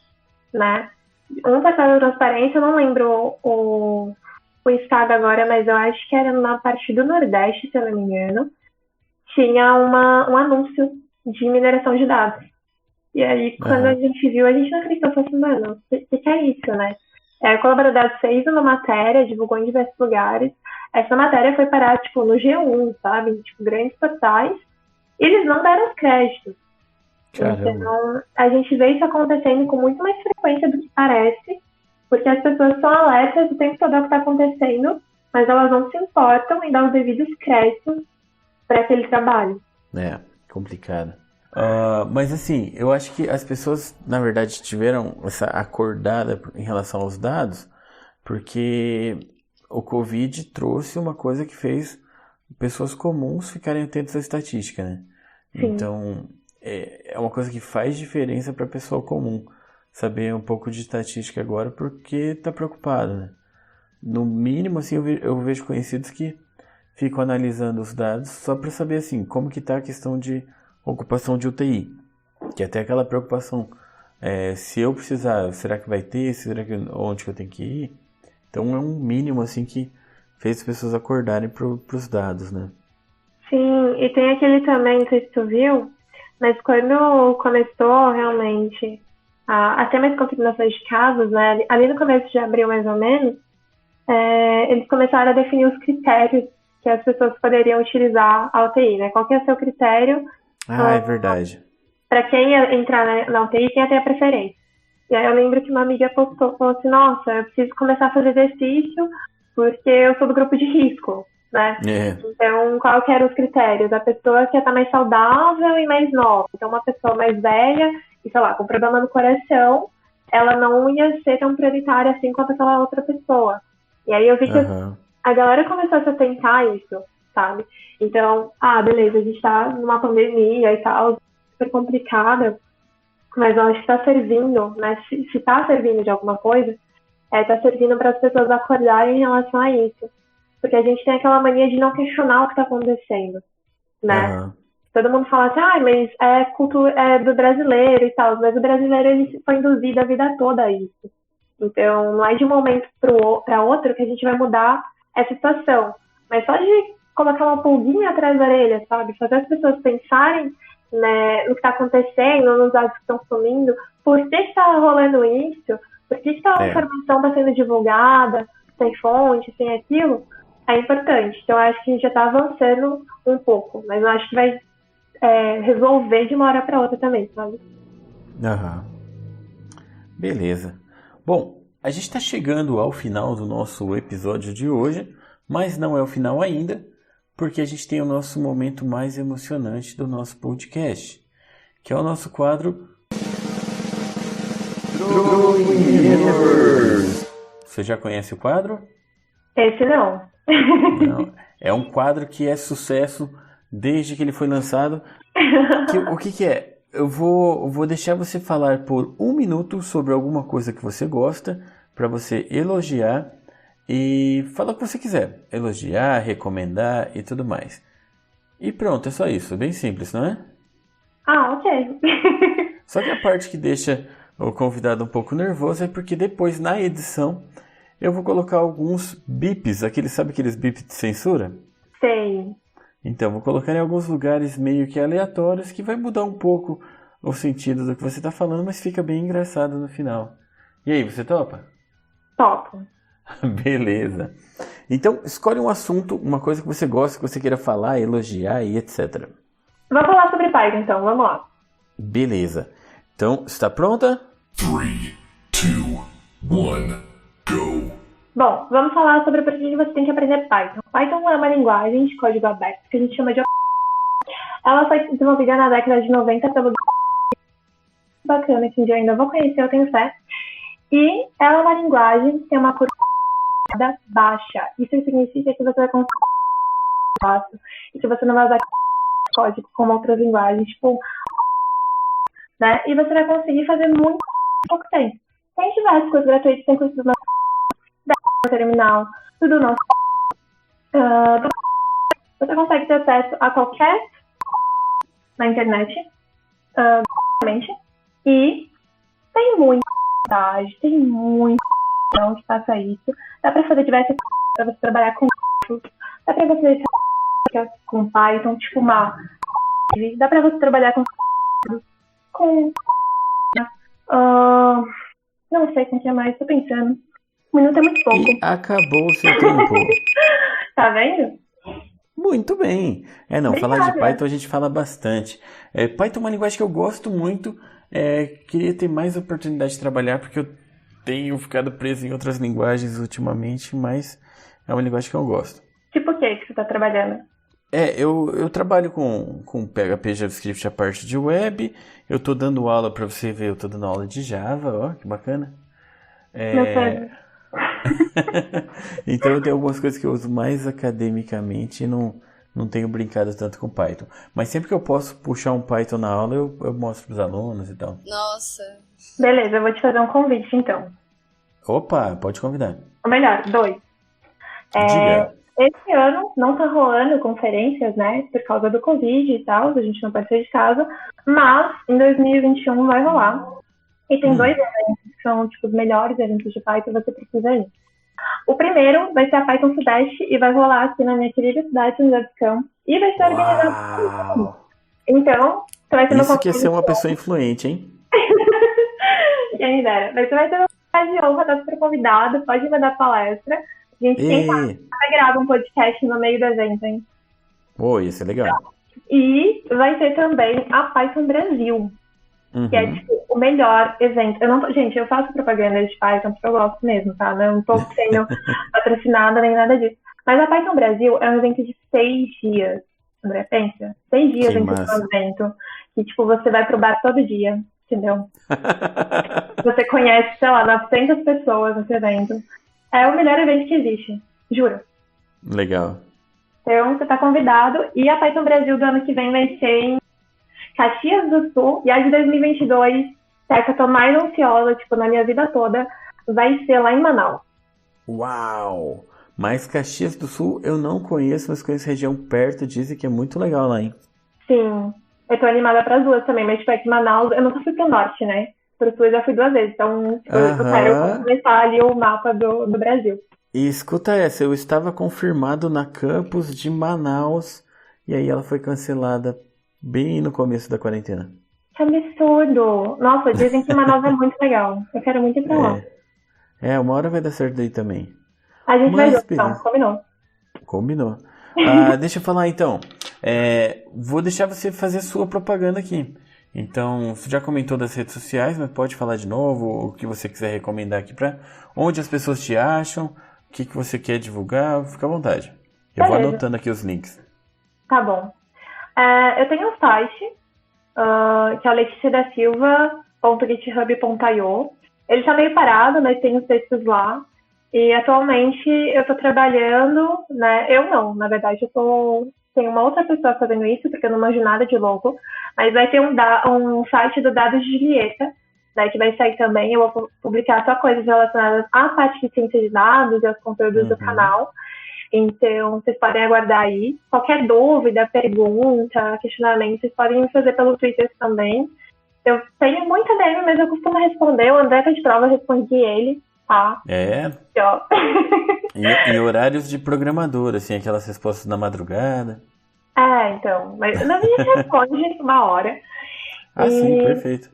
né? Um portal de transparência, eu não lembro o estado agora, mas eu acho que era na parte do Nordeste, se eu não me engano, tinha um anúncio de mineração de dados. E aí, quando a gente viu, a gente não acreditou, falou assim, mano, o que é isso, né? O Colaboradados fez uma matéria, divulgou em diversos lugares. Essa matéria foi parar, no G1, sabe? Grandes portais. E eles não deram os créditos. Caramba. Então, a gente vê isso acontecendo com muito mais frequência do que parece, porque as pessoas são alertas o tempo todo ao que está acontecendo, mas elas não se importam em dar os devidos créditos para aquele trabalho. Complicado. Mas assim, eu acho que as pessoas, na verdade, tiveram essa acordada em relação aos dados, porque o Covid trouxe uma coisa que fez pessoas comuns ficarem atentas à estatística, né? Sim. Então, é uma coisa que faz diferença para a pessoa comum saber um pouco de estatística agora, porque está preocupado, né? No mínimo, assim, eu vejo conhecidos que fico analisando os dados só para saber assim, como que está a questão de ocupação de UTI. Que é até aquela preocupação, se eu precisar, será que vai ter? Onde que eu tenho que ir? Então é um mínimo assim que fez as pessoas acordarem para os dados, né? Sim, e tem aquele também, não sei se tu viu, mas quando começou realmente a ter mais confirmações de casos, né, ali no começo de abril mais ou menos, eles começaram a definir os critérios que as pessoas poderiam utilizar a UTI, né? Qual que é o seu critério? É verdade. Para quem entrar na UTI, quem tem a preferência. E aí eu lembro que uma amiga postou, falou assim, nossa, eu preciso começar a fazer exercício porque eu sou do grupo de risco, né? Então, qual que eram os critérios? A pessoa que ia estar mais saudável e mais nova. Então, uma pessoa mais velha e, sei lá, com problema no coração, ela não ia ser tão prioritária assim quanto aquela outra pessoa. E aí eu vi que a galera começou a se atentar a isso, sabe? Então, beleza, a gente tá numa pandemia e tal, super complicada, mas eu acho que tá servindo, né? Se tá servindo de alguma coisa, tá servindo para as pessoas acordarem em relação a isso. Porque a gente tem aquela mania de não questionar o que tá acontecendo, né? Todo mundo fala assim, mas é do brasileiro e tal, mas o brasileiro ele foi induzido a vida toda a isso. Então, não é de um momento para outro que a gente vai mudar essa situação. Mas só de colocar uma pulguinha atrás da orelha, sabe? Fazer as pessoas pensarem, né, no que está acontecendo, nos dados que estão sumindo, por que está rolando isso, por que a informação está sendo divulgada, sem fonte, sem aquilo, é importante. Então, eu acho que a gente já está avançando um pouco, mas eu acho que vai resolver de uma hora para outra também, sabe? Beleza. Bom, a gente está chegando ao final do nosso episódio de hoje, mas não é o final ainda, porque a gente tem o nosso momento mais emocionante do nosso podcast, que é o nosso quadro Você já conhece o quadro? Esse não. Não. É um quadro que é sucesso desde que ele foi lançado. O que é? Eu vou deixar você falar por 1 minuto sobre alguma coisa que você gosta, para você elogiar e falar o que você quiser. Elogiar, recomendar e tudo mais. E pronto, é só isso. Bem simples, não é? Ok. Só que a parte que deixa o convidado um pouco nervoso é porque depois, na edição, eu vou colocar alguns bips. Sabe aqueles bips de censura? Sei. Então, vou colocar em alguns lugares meio que aleatórios que vai mudar um pouco o sentido do que você está falando, mas fica bem engraçado no final. E aí, você topa? Topo. Beleza. Então, escolhe um assunto, uma coisa que você gosta, que você queira falar, elogiar e etc. Vamos falar sobre Python, então. Vamos lá. Beleza. Então, está pronta? 3, 2, 1, go! Bom, vamos falar sobre por que você tem que aprender Python. Python é uma linguagem de código aberto que a gente chama de... Ela foi desenvolvida na década de 90 pelo... Bacana, que um dia eu ainda vou conhecer, eu tenho fé. E ela é uma linguagem que tem uma curva baixa. Isso significa que você vai conseguir fácil. E que você não vai usar código como outras linguagens, tipo... Né? E você vai conseguir fazer muito pouco tempo. Tem diversos cursos gratuitos, tem cursos da terminal, tudo nosso. Você consegue ter acesso a qualquer na internet, e tem muita vontade, tem muito não que faça isso. Dá para fazer diversas coisas, para você trabalhar com dá para você com Python, tipo uma dá para você trabalhar com não sei com o que mais, tô pensando. 1 minuto é muito pouco. E acabou o seu tempo. Tá vendo? Muito bem. Falar de Python a gente fala bastante. Python é uma linguagem que eu gosto muito. Queria ter mais oportunidade de trabalhar, porque eu tenho ficado preso em outras linguagens ultimamente, mas é uma linguagem que eu gosto. Tipo o que você tá trabalhando? Eu trabalho com PHP, JavaScript, a parte de web. Eu tô dando aula, para você ver, eu tô dando aula de Java, ó, que bacana. Então eu tenho algumas coisas que eu uso mais academicamente e não tenho brincado tanto com Python. Mas sempre que eu posso puxar um Python na aula, eu mostro pros alunos e tal. Nossa. Beleza, eu vou te fazer um convite então. Opa, pode convidar. Ou melhor, 2. Diga. Esse ano não tá rolando conferências, né? Por causa do Covid e tal, a gente não pode sair de casa. Mas em 2021 vai rolar. E tem dois eventos que são tipo, os melhores eventos de Python que você precisa ir. O primeiro vai ser a Python Sudeste e vai rolar aqui na minha querida cidade de São José dos Campos. E vai ser organizado. Uau! Então, você vai ter Isso que é ser uma pessoa influente, hein? Quem dera. Mas você vai ter uma oportunidade de honra, tá super convidado, pode mandar palestra. A gente tem que gravar um podcast no meio do evento, hein? Pô, isso é legal. E vai ter também a Python Brasil, que é tipo, o melhor evento. Gente, eu faço propaganda de Python porque eu gosto mesmo, tá? Não tô sendo patrocinada nem nada disso. Mas a Python Brasil é um evento de 6 dias. André, pensa. 6 dias Que dentro massa. do evento. Que, tipo, você vai pro bar todo dia, entendeu? Você conhece, sei lá, 900 pessoas nesse evento. É o melhor evento que existe. Juro. Legal. Então, você tá convidado. E a Python Brasil do ano que vem vai ser em Caxias do Sul. E a de 2022, que é a que eu tô mais ansiosa, tipo, na minha vida toda, vai ser lá em Manaus. Uau! Mas Caxias do Sul eu não conheço, mas conheço região perto, dizem que é muito legal lá, hein? Sim. Eu tô animada pras duas também, mas, tipo, é que Manaus, eu nunca fui pro norte, né? Pro sul eu já fui 2 vezes. Então, tipo, eu quero começar ali o mapa do Brasil. E escuta essa, eu estava confirmado na campus de Manaus e aí ela foi cancelada bem no começo da quarentena. Que absurdo! Nossa, dizem que Manaus é muito legal. Eu quero muito ir pra lá. Uma hora vai dar certo aí também. A gente vai junto, então, beleza. combinou. Combinou. Deixa eu falar então. Vou deixar você fazer a sua propaganda aqui. Então, você já comentou das redes sociais, mas pode falar de novo o que você quiser recomendar aqui para onde as pessoas te acham, o que você quer divulgar, fica à vontade. Eu vou anotando aqui os links. Tá bom. Eu tenho um site, que é o leticiadasilva.github.io. Ele tá meio parado, mas tem os textos lá. E atualmente eu tô trabalhando, né? Eu não, na verdade, tem uma outra pessoa fazendo isso, porque eu não manjo nada de logo. Mas vai ter um site do Dados de Julieta, né, que vai sair também. Eu vou publicar só coisas relacionadas à parte de ciência de dados e aos conteúdos do canal. Então, vocês podem aguardar aí. Qualquer dúvida, pergunta, questionamento, vocês podem me fazer pelo Twitter também. Eu tenho muita DM, mas eu costumo responder. O André tá de prova, eu respondi ele, tá? Em horários de programador, assim, aquelas respostas na madrugada. Então. Mas a gente responde uma hora. Sim, perfeito.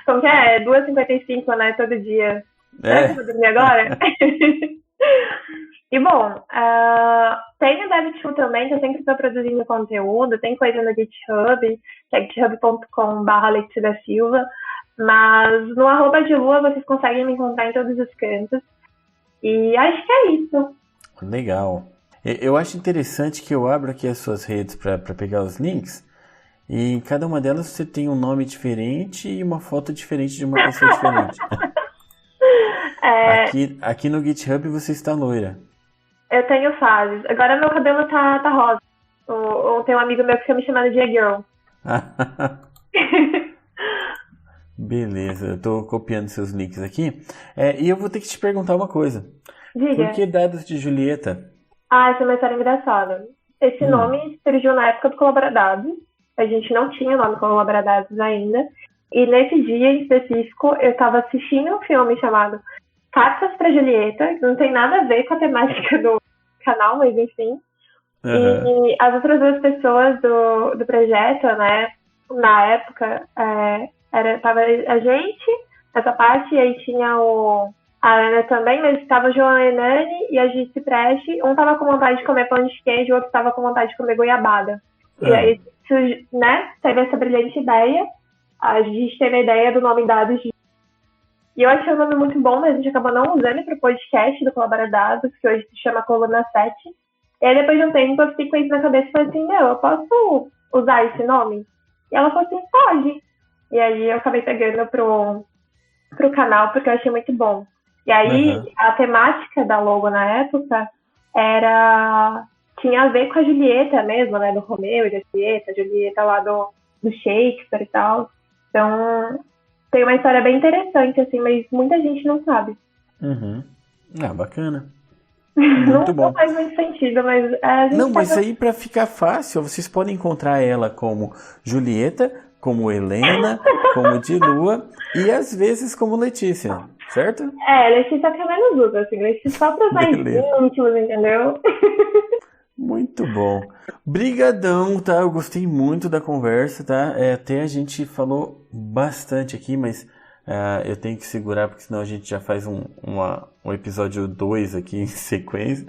Como que é? 2h55, né? Todo dia. Será que eu vou dormir agora? E, bom, tem o DevTool também, que eu sempre estou produzindo conteúdo. Tem coisa no GitHub, que é github.com/leticiadasilva. Mas no @delua vocês conseguem me encontrar em todos os cantos. E acho que é isso. Legal. Eu acho interessante que eu abro aqui as suas redes para pegar os links. E em cada uma delas você tem um nome diferente e uma foto diferente de uma pessoa diferente. Aqui no GitHub você está loira. Eu tenho fases. Agora meu cabelo tá rosa. Ou tem um amigo meu que fica me chamando de girl. Beleza, eu tô copiando seus links aqui. E eu vou ter que te perguntar uma coisa. Diga. Por que Dados de Julieta? Essa é uma história engraçada. Esse nome surgiu na época do Colaboradados. A gente não tinha o nome Colaboradados ainda. E nesse dia em específico, eu estava assistindo um filme chamado Cartas para Julieta, que não tem nada a ver com a temática do canal, mas enfim. E as outras 2 pessoas do projeto, né, na época, tava a gente, essa parte, e aí tinha a Ana também, mas estava o João Enani e a Gici Preste. Um tava com vontade de comer pão de queijo, o outro tava com vontade de comer goiabada. E aí, né, teve essa brilhante ideia. A gente teve a ideia do nome Dados de... E eu achei o nome muito bom, mas a gente acabou não usando para o podcast do Colaboradados, que hoje se chama Coluna 7. E aí, depois de um tempo, eu fiquei com isso na cabeça e falei assim, eu posso usar esse nome? E ela falou assim, pode. E aí, eu acabei pegando pro canal, porque eu achei muito bom. E aí, a temática da logo na época tinha a ver com a Julieta mesmo, né? Do Romeu e da Julieta lá do Shakespeare e tal. Então, tem uma história bem interessante, assim, mas muita gente não sabe. Bacana. Muito bom. Não faz muito sentido, mas a gente Não, tá mas aí para ficar fácil, vocês podem encontrar ela como Julieta, como Helena, como Dilua e às vezes como Letícia, certo? Letícia que é menos usa, assim, Letícia só para os mais Beleza. íntimos, entendeu? Muito bom. Brigadão, tá? Eu gostei muito da conversa, tá? Até a gente falou bastante aqui, mas eu tenho que segurar, porque senão a gente já faz um episódio 2 aqui em sequência.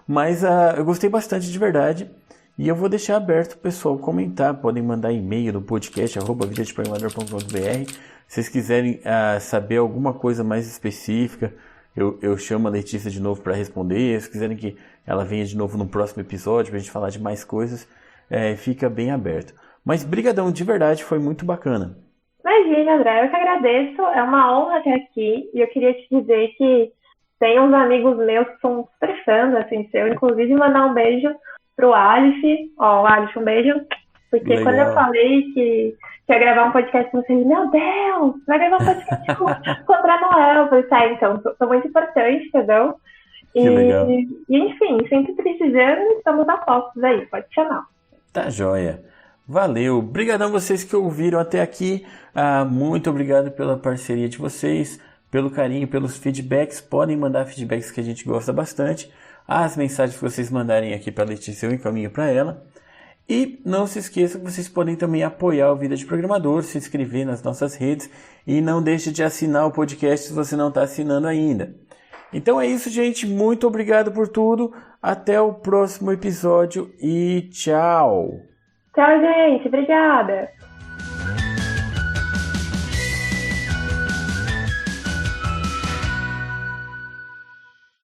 Mas eu gostei bastante de verdade. E eu vou deixar aberto o pessoal comentar. Podem mandar e-mail no podcast @vidadeprogramador.com.br. Se vocês quiserem saber alguma coisa mais específica, eu chamo a Letícia de novo para responder. Se quiserem que ela venha de novo no próximo episódio para a gente falar de mais coisas, fica bem aberto. Mas brigadão, de verdade, foi muito bacana. Imagina, André, eu que agradeço. É uma honra estar aqui. E eu queria te dizer que tem uns amigos meus que são super fãs, assim, seu. Inclusive, mandar um beijo pro Alice. Ó, Alice, um beijo. Porque Legal. quando eu falei que ia gravar um podcast com você, ele, meu Deus, vai gravar um podcast com a Noel. Eu falei, tá, então, sou muito importante, entendeu? Que legal. E, enfim, sempre precisando, estamos a postos aí, pode chamar. Tá joia. Valeu. Obrigadão vocês que ouviram até aqui. Muito obrigado pela parceria de vocês, pelo carinho, pelos feedbacks. Podem mandar feedbacks que a gente gosta bastante. As mensagens que vocês mandarem aqui para a Letícia eu encaminho para ela. E não se esqueçam que vocês podem também apoiar o Vida de Programador, se inscrever nas nossas redes e não deixe de assinar o podcast se você não está assinando ainda. Então é isso, gente. Muito obrigado por tudo. Até o próximo episódio e tchau! Tchau, gente. Obrigada.